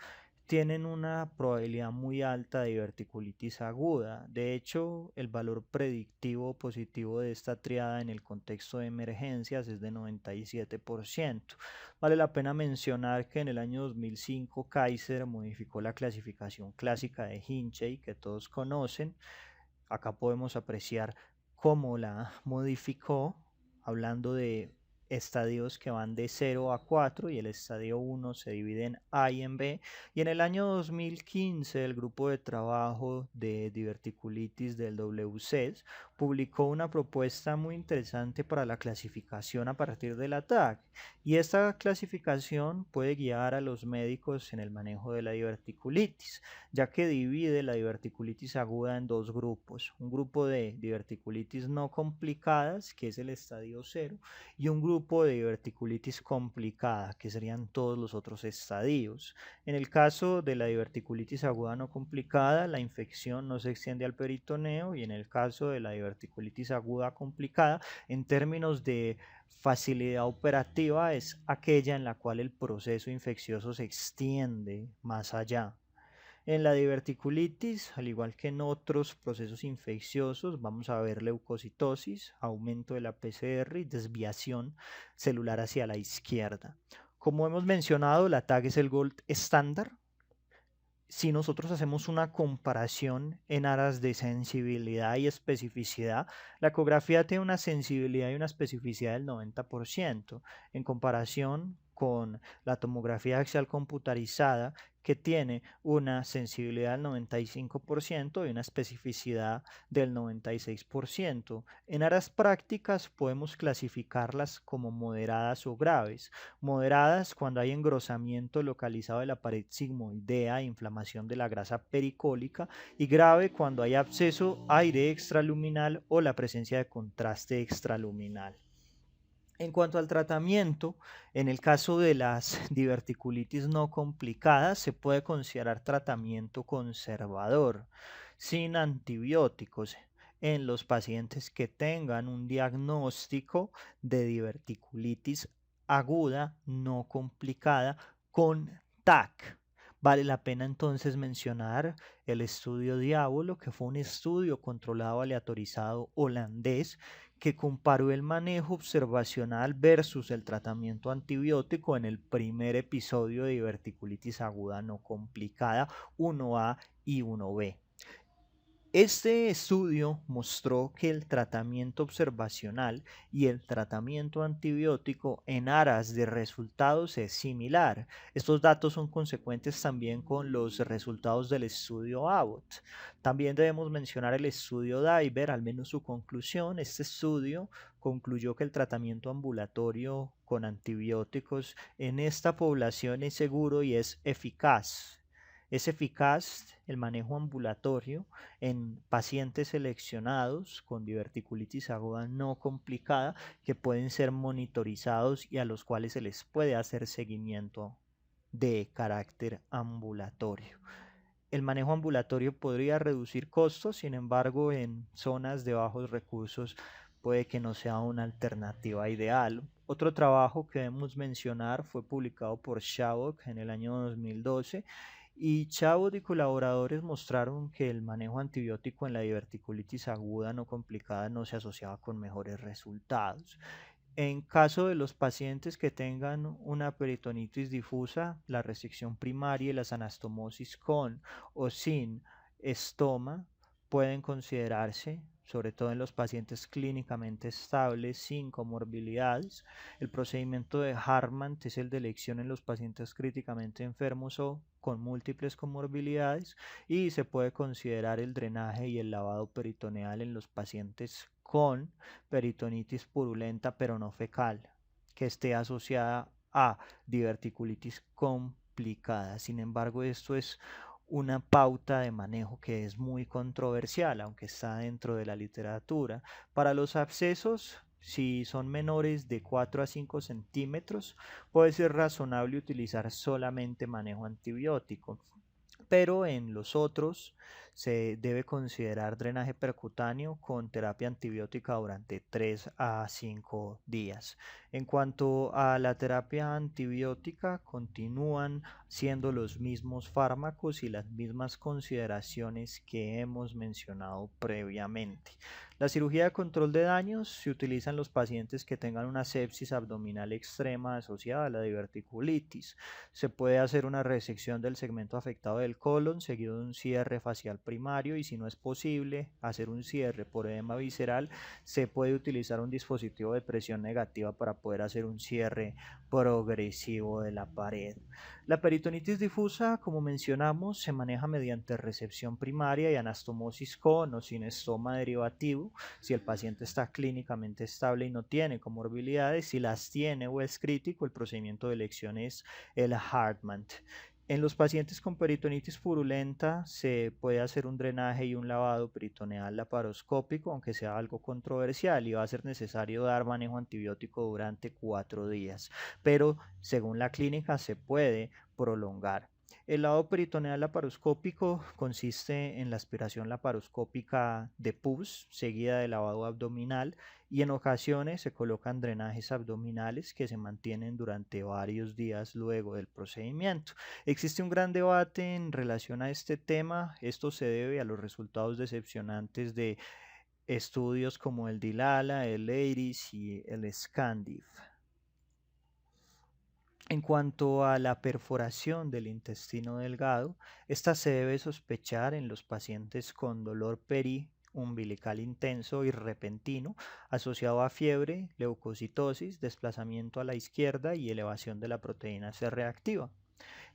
tienen una probabilidad muy alta de diverticulitis aguda. De hecho, el valor predictivo positivo de esta triada en el contexto de emergencias es de 97%. Vale la pena mencionar que en el año 2005 Kaiser modificó la clasificación clásica de Hinchey que todos conocen. Acá podemos apreciar cómo la modificó, hablando de estadios que van de 0 a 4 y el estadio 1 se divide en A y en B. Y en el año 2015 el grupo de trabajo de diverticulitis del WCES publicó una propuesta muy interesante para la clasificación a partir del ATAC. Y esta clasificación puede guiar a los médicos en el manejo de la diverticulitis, ya que divide la diverticulitis aguda en dos grupos. Un grupo de diverticulitis no complicadas, que es el estadio 0, y un grupo de diverticulitis complicada, que serían todos los otros estadios. En el caso de la diverticulitis aguda no complicada, la infección no se extiende al peritoneo, y en el caso de la diverticulitis aguda complicada, en términos de facilidad operativa, es aquella en la cual el proceso infeccioso se extiende más allá. En la diverticulitis, al igual que en otros procesos infecciosos, vamos a ver leucocitosis, aumento de la PCR y desviación celular hacia la izquierda. Como hemos mencionado, la TAG es el gold estándar. Si nosotros hacemos una comparación en aras de sensibilidad y especificidad, la ecografía tiene una sensibilidad y una especificidad del 90%, en comparación con la tomografía axial computarizada, que tiene una sensibilidad del 95% y una especificidad del 96%. En aras prácticas podemos clasificarlas como moderadas o graves. Moderadas cuando hay engrosamiento localizado de la pared sigmoidea e inflamación de la grasa pericólica, y grave cuando hay absceso, aire extraluminal o la presencia de contraste extraluminal. En cuanto al tratamiento, en el caso de las diverticulitis no complicadas, se puede considerar tratamiento conservador, sin antibióticos, en los pacientes que tengan un diagnóstico de diverticulitis aguda no complicada con TAC. Vale la pena entonces mencionar el estudio Diabolo, que fue un estudio controlado aleatorizado holandés que comparó el manejo observacional versus el tratamiento antibiótico en el primer episodio de diverticulitis aguda no complicada 1A y 1B. Este estudio mostró que el tratamiento observacional y el tratamiento antibiótico en aras de resultados es similar. Estos datos son consecuentes también con los resultados del estudio Abbott. También debemos mencionar el estudio Diver, al menos su conclusión. Este estudio concluyó que el tratamiento ambulatorio con antibióticos en esta población es seguro y es eficaz. Es eficaz el manejo ambulatorio en pacientes seleccionados con diverticulitis aguda no complicada que pueden ser monitorizados y a los cuales se les puede hacer seguimiento de carácter ambulatorio. El manejo ambulatorio podría reducir costos, sin embargo, en zonas de bajos recursos puede que no sea una alternativa ideal. Otro trabajo que debemos mencionar fue publicado por Shabok en el año 2012 Y Chabot y colaboradores mostraron que el manejo antibiótico en la diverticulitis aguda no complicada no se asociaba con mejores resultados. En caso de los pacientes que tengan una peritonitis difusa, la restricción primaria y las anastomosis con o sin estoma pueden considerarse, sobre todo en los pacientes clínicamente estables sin comorbilidades. El procedimiento de Hartmann es el de elección en los pacientes críticamente enfermos o con múltiples comorbilidades y se puede considerar el drenaje y el lavado peritoneal en los pacientes con peritonitis purulenta pero no fecal, que esté asociada a diverticulitis complicada. Sin embargo, esto es una pauta de manejo que es muy controversial, aunque está dentro de la literatura. Para los abscesos, si son menores de 4 a 5 centímetros, puede ser razonable utilizar solamente manejo antibiótico, pero en los otros se debe considerar drenaje percutáneo con terapia antibiótica durante 3 a 5 días. En cuanto a la terapia antibiótica, continúan siendo los mismos fármacos y las mismas consideraciones que hemos mencionado previamente. La cirugía de control de daños se utiliza en los pacientes que tengan una sepsis abdominal extrema asociada a la diverticulitis. Se puede hacer una resección del segmento afectado del colon seguido de un cierre facial primario, y si no es posible hacer un cierre por edema visceral, se puede utilizar un dispositivo de presión negativa para poder hacer un cierre progresivo de la pared. La peritonitis difusa, como mencionamos, se maneja mediante recepción primaria y anastomosis con o sin estoma derivativo si el paciente está clínicamente estable y no tiene comorbilidades. Si las tiene o es crítico, el procedimiento de elección es el Hartmann. En los pacientes con peritonitis purulenta se puede hacer un drenaje y un lavado peritoneal laparoscópico, aunque sea algo controversial, y va a ser necesario dar manejo antibiótico durante 4 días, pero según la clínica se puede prolongar. El lavado peritoneal laparoscópico consiste en la aspiración laparoscópica de pus seguida de lavado abdominal, y en ocasiones se colocan drenajes abdominales que se mantienen durante varios días luego del procedimiento. Existe un gran debate en relación a este tema. Esto se debe a los resultados decepcionantes de estudios como el DILALA, el EIRIS y el SCANDIF. En cuanto a la perforación del intestino delgado, esta se debe sospechar en los pacientes con dolor periumbilical intenso y repentino asociado a fiebre, leucocitosis, desplazamiento a la izquierda y elevación de la proteína C reactiva.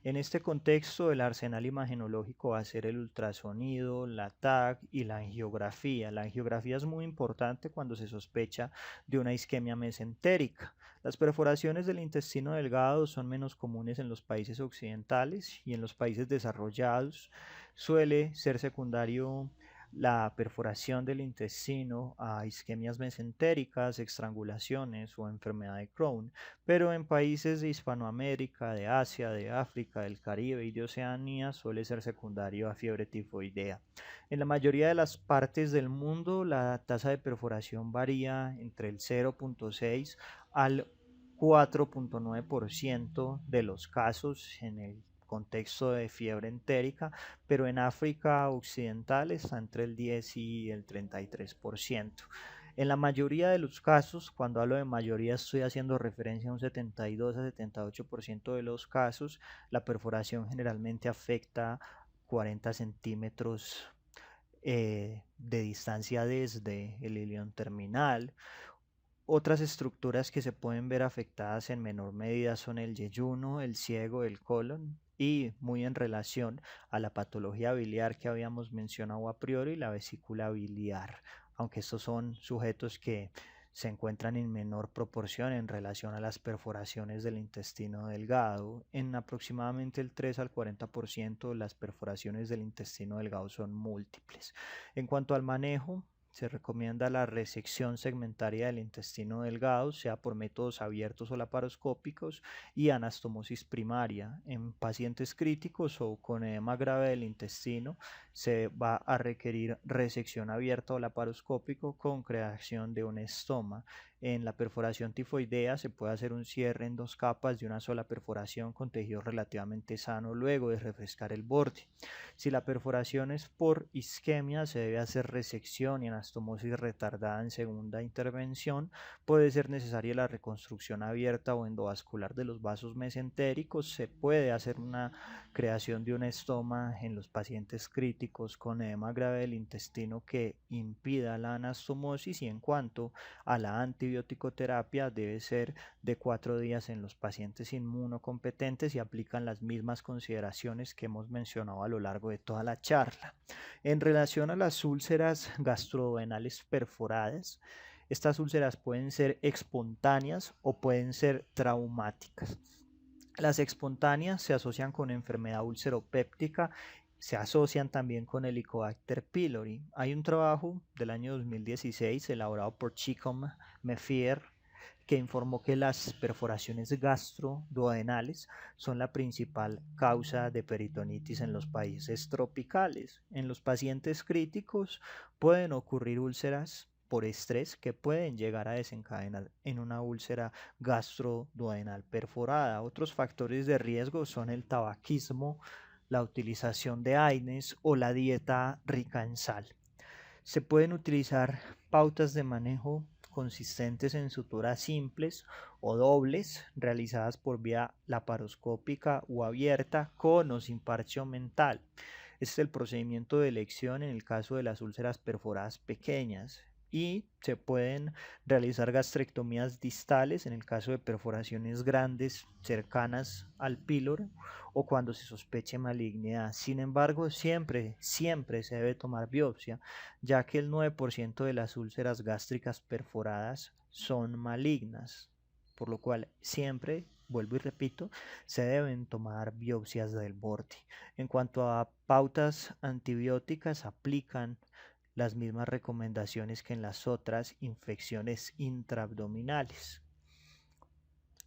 En este contexto, el arsenal imagenológico va a ser el ultrasonido, la TAC y la angiografía. La angiografía es muy importante cuando se sospecha de una isquemia mesentérica. Las perforaciones del intestino delgado son menos comunes en los países occidentales, y en los países desarrollados suele ser secundario la perforación del intestino a isquemias mesentéricas, estrangulaciones o enfermedad de Crohn, pero en países de Hispanoamérica, de Asia, de África, del Caribe y de Oceanía suele ser secundario a fiebre tifoidea. En la mayoría de las partes del mundo, la tasa de perforación varía entre el 0,6 al 4,9% de los casos en el contexto de fiebre entérica, pero en África Occidental está entre el 10 y el 33%. En la mayoría de los casos, cuando hablo de mayoría estoy haciendo referencia a un 72 a 78% de los casos, la perforación generalmente afecta 40 centímetros de distancia desde el ilion terminal. Otras estructuras que se pueden ver afectadas en menor medida son el yeyuno, el ciego, el colon, y muy en relación a la patología biliar que habíamos mencionado a priori, la vesícula biliar, aunque estos son sujetos que se encuentran en menor proporción en relación a las perforaciones del intestino delgado. En aproximadamente el 3 al 40% las perforaciones del intestino delgado son múltiples. En cuanto al manejo, se recomienda la resección segmentaria del intestino delgado, sea por métodos abiertos o laparoscópicos, y anastomosis primaria. En pacientes críticos o con edema grave del intestino se va a requerir resección abierta o laparoscópico con creación de un estoma. En la perforación tifoidea se puede hacer un cierre en dos capas de una sola perforación con tejido relativamente sano luego de refrescar el borde. Si la perforación es por isquemia, se debe hacer resección y anastomosis retardada en segunda intervención. Puede ser necesaria la reconstrucción abierta o endovascular de los vasos mesentéricos. Se puede hacer una creación de un estoma en los pacientes críticos con edema grave del intestino que impida la anastomosis, y en cuanto a la antibioticoterapia debe ser de 4 días en los pacientes inmunocompetentes y aplican las mismas consideraciones que hemos mencionado a lo largo de toda la charla. En relación a las úlceras gastroduodenales perforadas, estas úlceras pueden ser espontáneas o pueden ser traumáticas. Las espontáneas se asocian con enfermedad ulceropéptica, se asocian también con Helicobacter pylori. Hay un trabajo del año 2016 elaborado por Chicom Meffier que informó que las perforaciones gastroduodenales son la principal causa de peritonitis en los países tropicales. En los pacientes críticos pueden ocurrir úlceras por estrés que pueden llegar a desencadenar en una úlcera gastroduodenal perforada. Otros factores de riesgo son el tabaquismo, la utilización de AINES o la dieta rica en sal. Se pueden utilizar pautas de manejo consistentes en suturas simples o dobles realizadas por vía laparoscópica o abierta con o sin parche mental. Este es el procedimiento de elección en el caso de las úlceras perforadas pequeñas, y se pueden realizar gastrectomías distales en el caso de perforaciones grandes cercanas al píloro o cuando se sospeche malignidad. Sin embargo, siempre se debe tomar biopsia, ya que el 9% de las úlceras gástricas perforadas son malignas, por lo cual siempre, vuelvo y repito, se deben tomar biopsias del borde. En cuanto a pautas antibióticas, aplican las mismas recomendaciones que en las otras infecciones intraabdominales.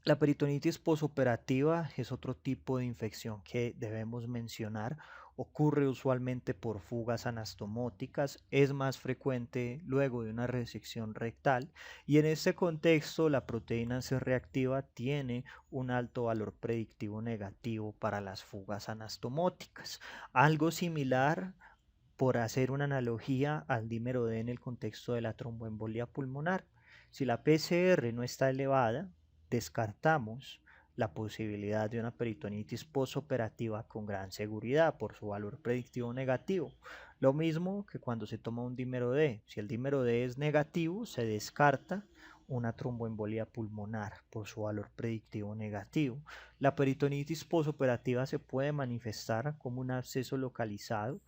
La peritonitis posoperativa es otro tipo de infección que debemos mencionar. Ocurre usualmente por fugas anastomóticas, es más frecuente luego de una resección rectal, y en este contexto la proteína C reactiva tiene un alto valor predictivo negativo para las fugas anastomóticas. Algo similar, por hacer una analogía, al dímero D en el contexto de la tromboembolia pulmonar. Si la PCR no está elevada, descartamos la posibilidad de una peritonitis postoperativa con gran seguridad por su valor predictivo negativo. Lo mismo que cuando se toma un dímero D. Si el dímero D es negativo, se descarta una tromboembolia pulmonar por su valor predictivo negativo. La peritonitis postoperativa se puede manifestar como un absceso localizado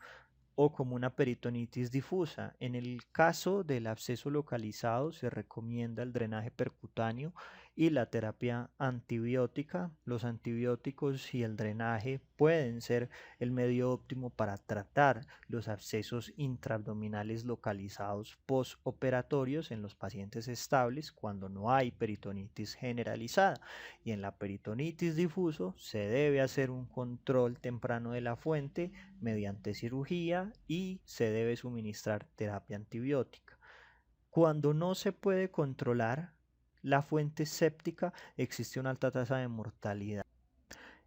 o como una peritonitis difusa. En el caso del absceso localizado se recomienda el drenaje percutáneo y la terapia antibiótica. Los antibióticos y el drenaje pueden ser el medio óptimo para tratar los abscesos intraabdominales localizados postoperatorios en los pacientes estables cuando no hay peritonitis generalizada. Y en la peritonitis difuso se debe hacer un control temprano de la fuente mediante cirugía y se debe suministrar terapia antibiótica. Cuando no se puede controlar la fuente séptica, existe una alta tasa de mortalidad.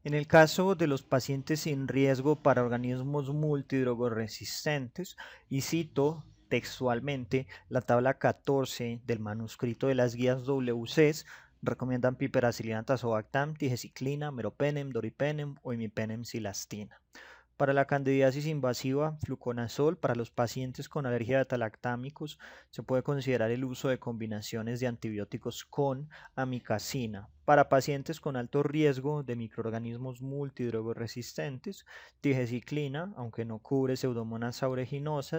En el caso de los pacientes sin riesgo para organismos multidrogoresistentes, y cito textualmente la tabla 14 del manuscrito de las guías WCs, recomiendan piperacilina tazobactam, digeciclina, meropenem, doripenem o imipenem cilastina. Para la candidiasis invasiva, fluconazol. Para los pacientes con alergia a betalactámicos, se puede considerar el uso de combinaciones de antibióticos con amikacina. Para pacientes con alto riesgo de microorganismos multidrogoresistentes, digeciclina, aunque no cubre pseudomonas aeruginosa,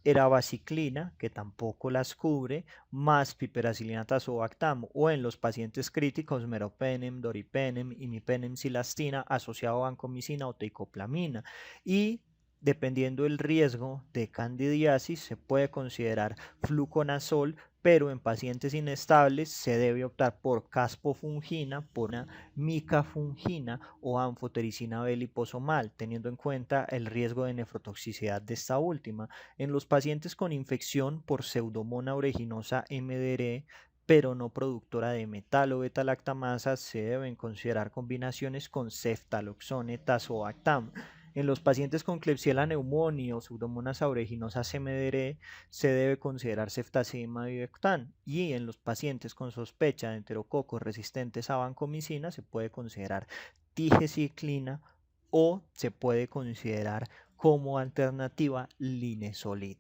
erabaciclina, que tampoco las cubre, más piperacilina tazobactam, o en los pacientes críticos meropenem, doripenem, imipenem cilastina asociado a vancomicina o teicoplamina. Y dependiendo del riesgo de candidiasis se puede considerar fluconazol, pero en pacientes inestables se debe optar por caspofungina, por una micafungina o anfotericina B liposomal, teniendo en cuenta el riesgo de nefrotoxicidad de esta última. En los pacientes con infección por Pseudomonas aeruginosa MDR pero no productora de metal o beta-lactamasa, se deben considerar combinaciones con ceftaloxone, tazobactam. En los pacientes con Klebsiella pneumoniae o Pseudomonas aeruginosa MDR se debe considerar ceftazidima bivectan, y en los pacientes con sospecha de enterococos resistentes a vancomicina se puede considerar tigeciclina o se puede considerar como alternativa linezolid.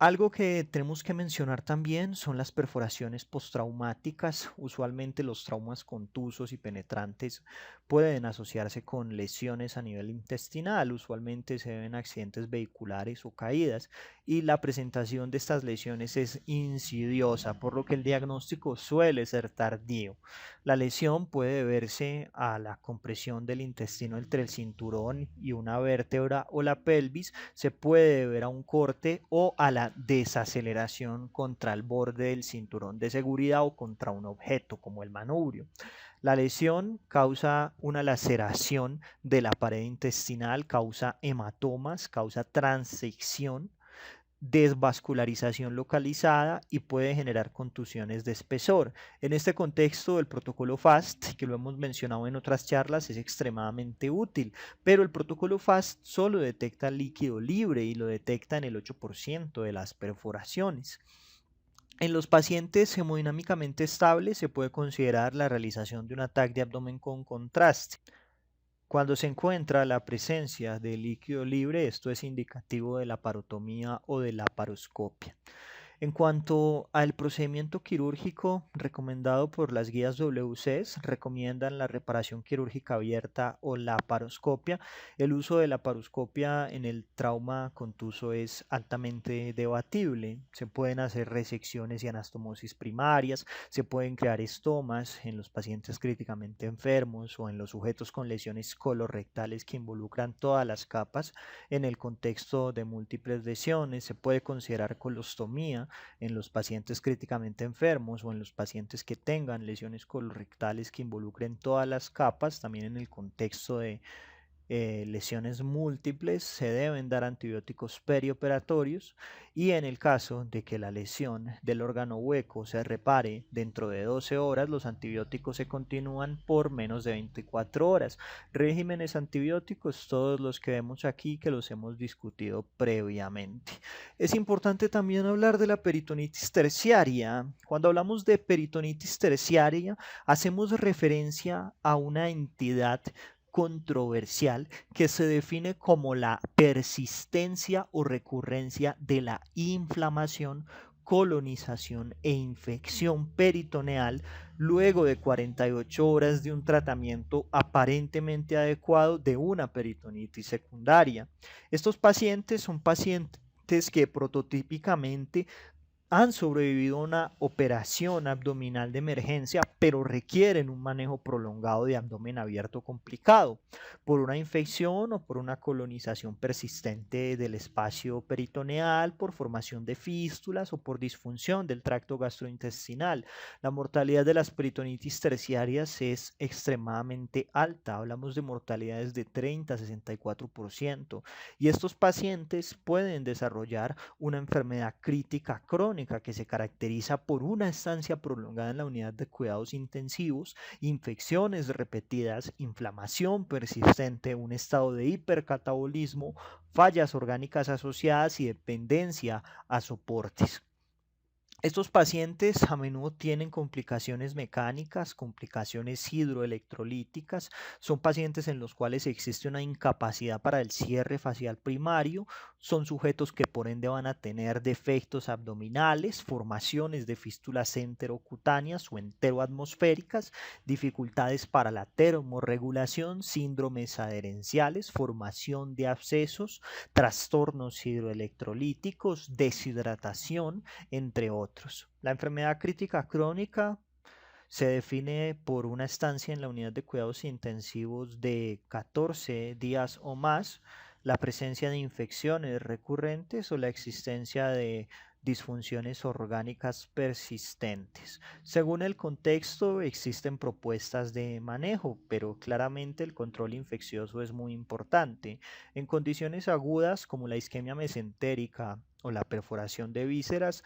Algo que tenemos que mencionar también son las perforaciones postraumáticas. Usualmente los traumas contusos y penetrantes pueden asociarse con lesiones a nivel intestinal. Usualmente se deben a accidentes vehiculares o caídas, y la presentación de estas lesiones es insidiosa, por lo que el diagnóstico suele ser tardío. La lesión puede deberse a la compresión del intestino entre el cinturón y una vértebra o la pelvis. Se puede deber a un corte o a la desaceleración contra el borde del cinturón de seguridad o contra un objeto como el manubrio. La lesión causa una laceración de la pared intestinal, causa hematomas, causa transección, desvascularización localizada y puede generar contusiones de espesor. En este contexto, el protocolo FAST, que lo hemos mencionado en otras charlas, es extremadamente útil, pero el protocolo FAST solo detecta líquido libre y lo detecta en el 8% de las perforaciones. En los pacientes hemodinámicamente estables se puede considerar la realización de un ataque de abdomen con contraste. Cuando se encuentra la presencia de líquido libre, esto es indicativo de la parotomía o de la laparoscopia. En cuanto al procedimiento quirúrgico recomendado por las guías WCS, recomiendan la reparación quirúrgica abierta o la laparoscopia. El uso de la laparoscopia en el trauma contuso es altamente debatible. Se pueden hacer resecciones y anastomosis primarias, se pueden crear estomas en los pacientes críticamente enfermos o en los sujetos con lesiones colorectales que involucran todas las capas. En el contexto de múltiples lesiones se puede considerar colostomía en los pacientes críticamente enfermos o en los pacientes que tengan lesiones colorectales que involucren todas las capas. También en el contexto de lesiones múltiples se deben dar antibióticos perioperatorios, y en el caso de que la lesión del órgano hueco se repare dentro de 12 horas, los antibióticos se continúan por menos de 24 horas. Regímenes antibióticos, todos los que vemos aquí, que los hemos discutido previamente. Es importante también hablar de la peritonitis terciaria. Cuando hablamos de peritonitis terciaria, hacemos referencia a una entidad controversial que se define como la persistencia o recurrencia de la inflamación, colonización e infección peritoneal luego de 48 horas de un tratamiento aparentemente adecuado de una peritonitis secundaria. Estos pacientes son pacientes que prototípicamente han sobrevivido a una operación abdominal de emergencia, pero requieren un manejo prolongado de abdomen abierto complicado por una infección o por una colonización persistente del espacio peritoneal, por formación de fístulas o por disfunción del tracto gastrointestinal. La mortalidad de las peritonitis terciarias es extremadamente alta. Hablamos de mortalidades de 30 a 64%, y estos pacientes pueden desarrollar una enfermedad crítica crónica que se caracteriza por una estancia prolongada en la unidad de cuidados intensivos, infecciones repetidas, inflamación persistente, un estado de hipercatabolismo, fallas orgánicas asociadas y dependencia a soportes. Estos pacientes a menudo tienen complicaciones mecánicas, complicaciones hidroelectrolíticas. Son pacientes en los cuales existe una incapacidad para el cierre facial primario. Son sujetos que por ende van a tener defectos abdominales, formaciones de fístulas enterocutáneas o enteroatmosféricas, dificultades para la termorregulación, síndromes adherenciales, formación de abscesos, trastornos hidroelectrolíticos, deshidratación, entre otros. La enfermedad crítica crónica se define por una estancia en la unidad de cuidados intensivos de 14 días o más, la presencia de infecciones recurrentes o la existencia de disfunciones orgánicas persistentes. Según el contexto, existen propuestas de manejo, pero claramente el control infeccioso es muy importante. En condiciones agudas como la isquemia mesentérica o la perforación de vísceras,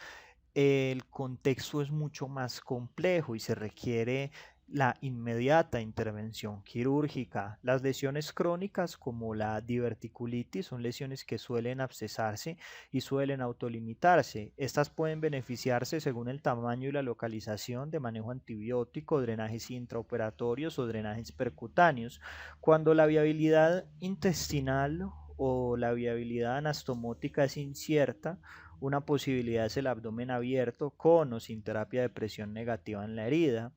el contexto es mucho más complejo y se requiere la inmediata intervención quirúrgica. Las lesiones crónicas como la diverticulitis son lesiones que suelen abscesarse y suelen autolimitarse. Estas pueden beneficiarse según el tamaño y la localización de manejo antibiótico, drenajes intraoperatorios o drenajes percutáneos. Cuando la viabilidad intestinal o la viabilidad anastomótica es incierta, una posibilidad es el abdomen abierto con o sin terapia de presión negativa en la herida.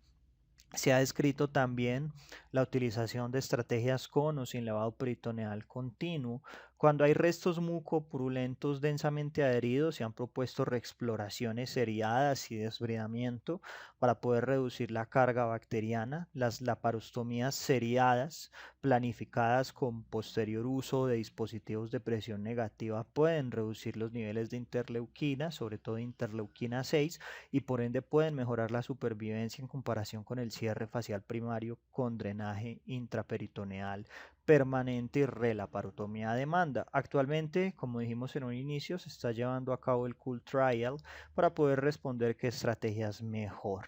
Se ha descrito también la utilización de estrategias con o sin lavado peritoneal continuo. Cuando hay restos mucopurulentos densamente adheridos, se han propuesto reexploraciones seriadas y desbridamiento para poder reducir la carga bacteriana. Las laparostomías seriadas, planificadas con posterior uso de dispositivos de presión negativa, pueden reducir los niveles de interleuquina, sobre todo interleuquina 6, y por ende pueden mejorar la supervivencia en comparación con el cierre facial primario con drenaje intraperitoneal permanente y relaparotomía a demanda. Actualmente, como dijimos en un inicio, se está llevando a cabo el Cool Trial para poder responder qué estrategia es mejor.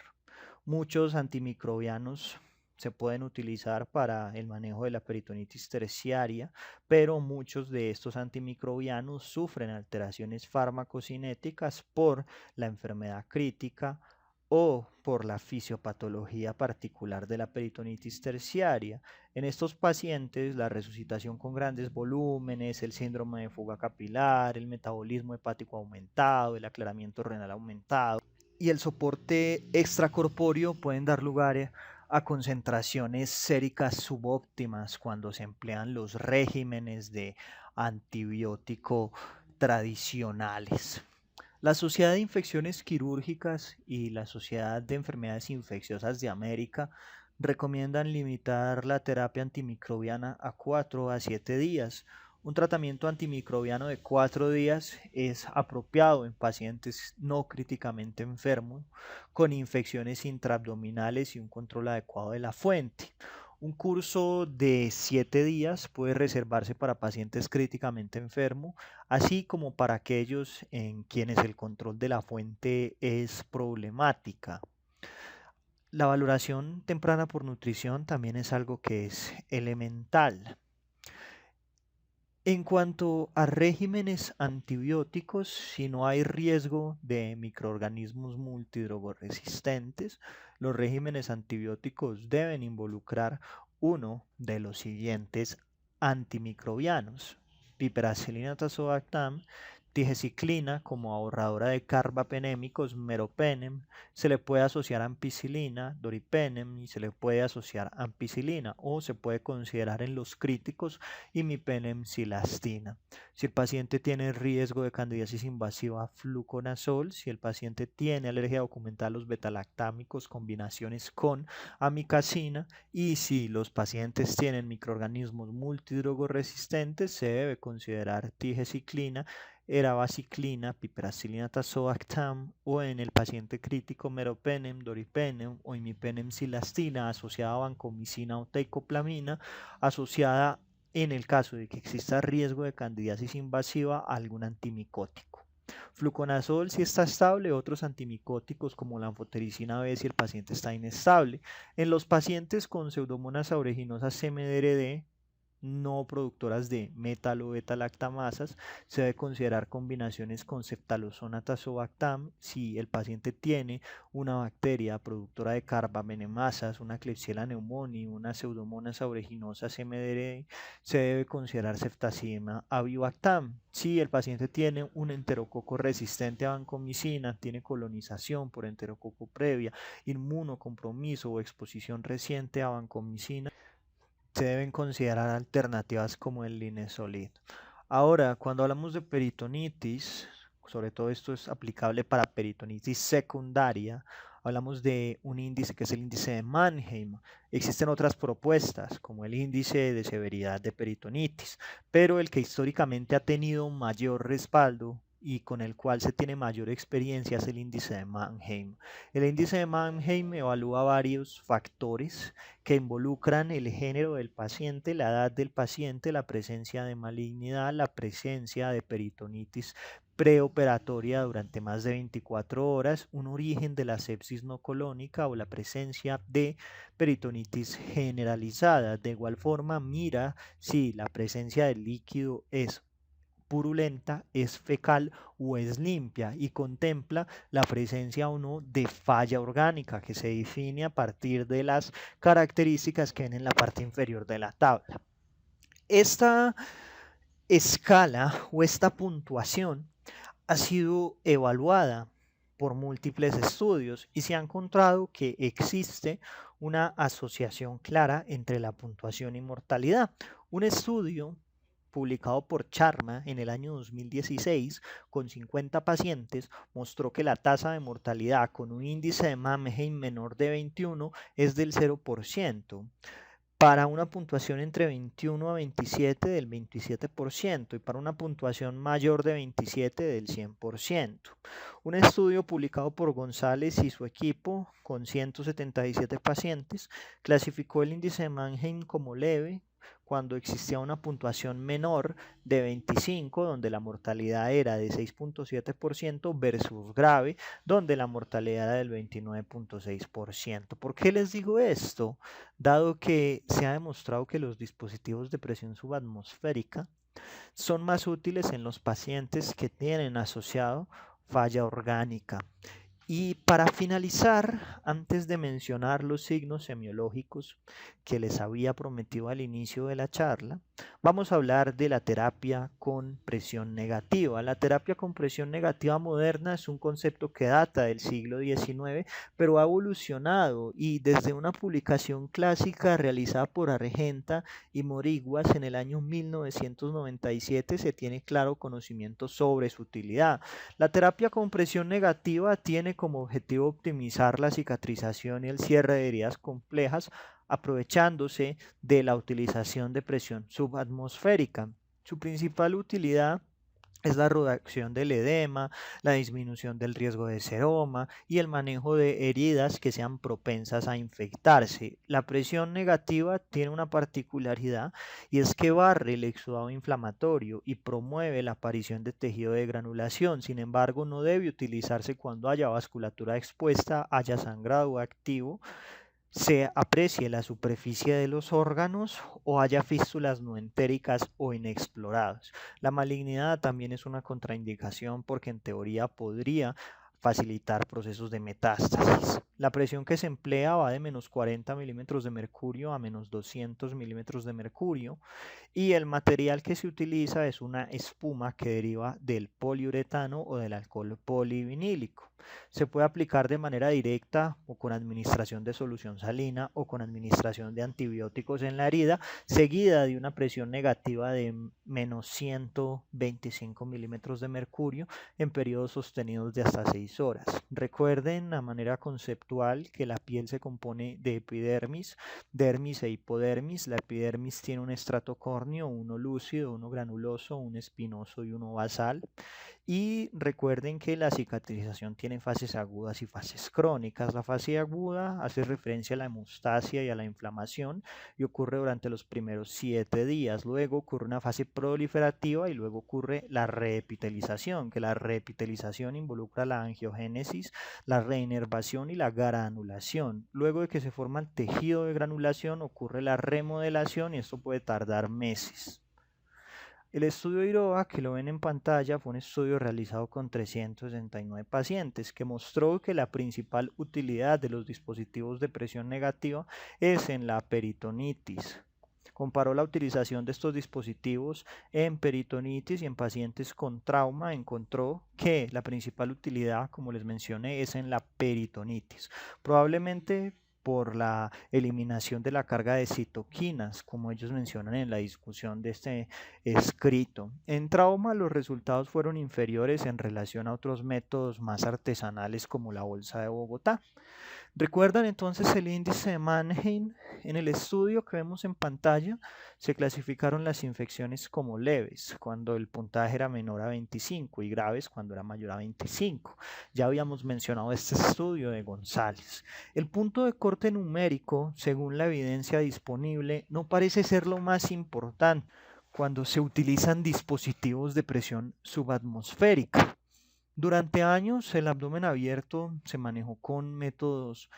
Muchos antimicrobianos se pueden utilizar para el manejo de la peritonitis terciaria, pero muchos de estos antimicrobianos sufren alteraciones farmacocinéticas por la enfermedad crítica o por la fisiopatología particular de la peritonitis terciaria. En estos pacientes, la resucitación con grandes volúmenes, el síndrome de fuga capilar, el metabolismo hepático aumentado, el aclaramiento renal aumentado y el soporte extracorpóreo pueden dar lugar a concentraciones séricas subóptimas cuando se emplean los regímenes de antibiótico tradicionales. La Sociedad de Infecciones Quirúrgicas y la Sociedad de Enfermedades Infecciosas de América recomiendan limitar la terapia antimicrobiana a 4 a 7 días. Un tratamiento antimicrobiano de 4 días es apropiado en pacientes no críticamente enfermos con infecciones intraabdominales y un control adecuado de la fuente. Un curso de 7 días puede reservarse para pacientes críticamente enfermos, así como para aquellos en quienes el control de la fuente es problemática. La valoración temprana por nutrición también es algo que es elemental. En cuanto a regímenes antibióticos, si no hay riesgo de microorganismos multidrogoresistentes, los regímenes antibióticos deben involucrar uno de los siguientes antimicrobianos: piperacillina tazobactam, digeciclina como ahorradora de carbapenémicos, meropenem, se le puede asociar ampicilina, doripenem, y se le puede asociar ampicilina, o se puede considerar en los críticos imipenem cilastina. Si el paciente tiene riesgo de candidiasis invasiva, fluconazol. Si el paciente tiene alergia documental a los betalactámicos, combinaciones con amicacina. Y si los pacientes tienen microorganismos multidrogoresistentes, se debe considerar tigeciclina, erabaciclina, piperacillina tazobactam, o en el paciente crítico meropenem, doripenem o imipenem cilastina asociada a vancomicina o teicoplamina, asociada en el caso de que exista riesgo de candidiasis invasiva a algún antimicótico. Fluconazol si está estable, otros antimicóticos como la anfotericina B si el paciente está inestable. En los pacientes con pseudomonas aeruginosa CMDRD no productoras de metal o beta-lactamasas, se debe considerar combinaciones con ceftazolona tazobactam. Si el paciente tiene una bacteria productora de carbapenemasas, una Klebsiella pneumoniae, una pseudomonas aeruginosa MDR, se debe considerar ceftazidima avibactam. Si el paciente tiene un enterococo resistente a vancomicina, tiene colonización por enterococo previa, inmunocompromiso o exposición reciente a vancomicina, se deben considerar alternativas como el linezolid. Ahora, cuando hablamos de peritonitis, sobre todo esto es aplicable para peritonitis secundaria, hablamos de un índice que es el índice de Mannheim. Existen otras propuestas, como el índice de severidad de peritonitis, pero el que históricamente ha tenido mayor respaldo y con el cual se tiene mayor experiencia es el índice de Mannheim. El índice de Mannheim evalúa varios factores que involucran el género del paciente, la edad del paciente, la presencia de malignidad, la presencia de peritonitis preoperatoria durante más de 24 horas, un origen de la sepsis no colónica o la presencia de peritonitis generalizada. De igual forma, mira si la presencia del líquido es purulenta, es fecal o es limpia y contempla la presencia o no de falla orgánica que se define a partir de las características que ven en la parte inferior de la tabla. Esta escala o esta puntuación ha sido evaluada por múltiples estudios y se ha encontrado que existe una asociación clara entre la puntuación y mortalidad. Un estudio publicado por Charma en el año 2016 con 50 pacientes mostró que la tasa de mortalidad con un índice de Mannheim menor de 21 es del 0%, para una puntuación entre 21 a 27 del 27% y para una puntuación mayor de 27 del 100%. Un estudio publicado por González y su equipo con 177 pacientes clasificó el índice de Mannheim como leve cuando existía una puntuación menor de 25, donde la mortalidad era de 6.7%, versus grave, donde la mortalidad era del 29.6%. ¿Por qué les digo esto? Dado que se ha demostrado que los dispositivos de presión subatmosférica son más útiles en los pacientes que tienen asociado falla orgánica. Y para finalizar, antes de mencionar los signos semiológicos que les había prometido al inicio de la charla, vamos a hablar de la terapia con presión negativa. La terapia con presión negativa moderna es un concepto que data del siglo XIX, pero ha evolucionado y desde una publicación clásica realizada por Argenta y Moriguas en el año 1997 se tiene claro conocimiento sobre su utilidad. La terapia con presión negativa tiene como objetivo optimizar la cicatrización y el cierre de heridas complejas, aprovechándose de la utilización de presión subatmosférica. Su principal utilidad es la reducción del edema, la disminución del riesgo de seroma y el manejo de heridas que sean propensas a infectarse. La presión negativa tiene una particularidad y es que barre el exudado inflamatorio y promueve la aparición de tejido de granulación. Sin embargo, no debe utilizarse cuando haya vasculatura expuesta, haya sangrado activo, se aprecie la superficie de los órganos o haya fístulas no entéricas o inexploradas. La malignidad también es una contraindicación porque en teoría podría facilitar procesos de metástasis. La presión que se emplea va de menos 40 milímetros de mercurio a menos 200 milímetros de mercurio y el material que se utiliza es una espuma que deriva del poliuretano o del alcohol polivinílico. Se puede aplicar de manera directa o con administración de solución salina o con administración de antibióticos en la herida, seguida de una presión negativa de menos 125 milímetros de mercurio en periodos sostenidos de hasta 6 horas. Recuerden a manera conceptual que la piel se compone de epidermis, dermis e hipodermis. La epidermis tiene un estrato córneo, uno lúcido, uno granuloso, uno espinoso y uno basal. Y recuerden que la cicatrización tiene fases agudas y fases crónicas. La fase aguda hace referencia a la hemostasia y a la inflamación y ocurre durante los primeros 7 días. Luego ocurre una fase proliferativa y luego ocurre la reepitelización, que la reepitelización involucra la angiogénesis, la reinervación y la granulación. Luego de que se forma el tejido de granulación ocurre la remodelación y esto puede tardar meses. El estudio IROA, que lo ven en pantalla, fue un estudio realizado con 369 pacientes que mostró que la principal utilidad de los dispositivos de presión negativa es en la peritonitis. Comparó la utilización de estos dispositivos en peritonitis y en pacientes con trauma. Encontró que la principal utilidad, como les mencioné, es en la peritonitis. Probablemente por la eliminación de la carga de citoquinas, como ellos mencionan en la discusión de este escrito. En trauma los resultados fueron inferiores en relación a otros métodos más artesanales como la bolsa de Bogotá. ¿Recuerdan entonces el índice de Mannheim? En el estudio que vemos en pantalla se clasificaron las infecciones como leves cuando el puntaje era menor a 25 y graves cuando era mayor a 25. Ya habíamos mencionado este estudio de González. El punto de corte numérico, según la evidencia disponible, no parece ser lo más importante. cuando se utilizan dispositivos de presión subatmosférica. Durante años el abdomen abierto se manejó con métodos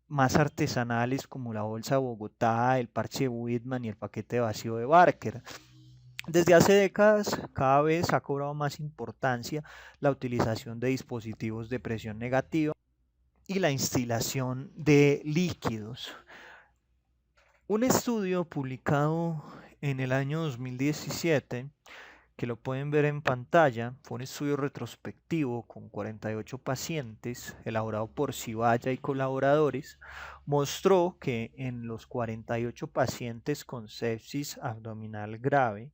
más artesanales como la bolsa Bogotá, el parche Whitman y el paquete vacío de Barker. Desde hace décadas cada vez ha cobrado más importancia la utilización de dispositivos de presión negativa y la instilación de líquidos. Un estudio publicado en el año 2017, que lo pueden ver en pantalla, fue un estudio retrospectivo con 48 pacientes elaborado por Cibaya y colaboradores, mostró que en los 48 pacientes con sepsis abdominal grave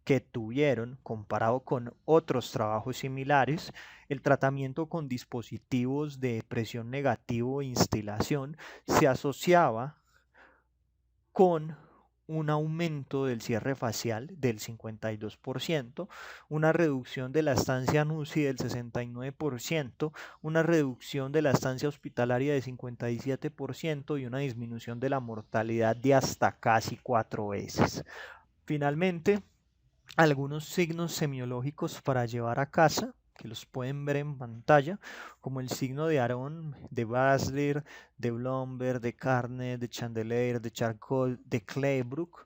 que tuvieron, comparado con otros trabajos similares, el tratamiento con dispositivos de presión negativo e instilación se asociaba con un aumento del cierre facial del 52%, una reducción de la estancia NUCI del 69%, una reducción de la estancia hospitalaria de 57% y una disminución de la mortalidad de hasta casi 4 veces. Finalmente, algunos signos semiológicos para llevar a casa, que los pueden ver en pantalla, como el signo de Aron, de Basler, de Blomberg, de Carnet, de Chandelier, de Charcot, de Claybrook,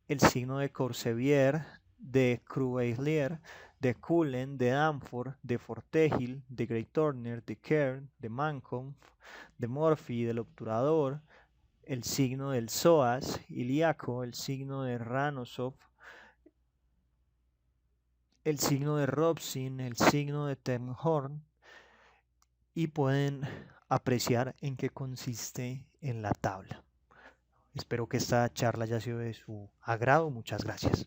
el signo de Corsevier, de Cruveilhier, de Cullen, de Danforth, de Fortehil, de Gray Turner, de Kern, de Mankoff, de Murphy, del obturador, el signo del psoas ilíaco, el signo de Ranosov, el signo de Robson, el signo de Ternhorn, y pueden apreciar en qué consiste en la tabla. Espero que esta charla haya sido de su agrado. Muchas gracias.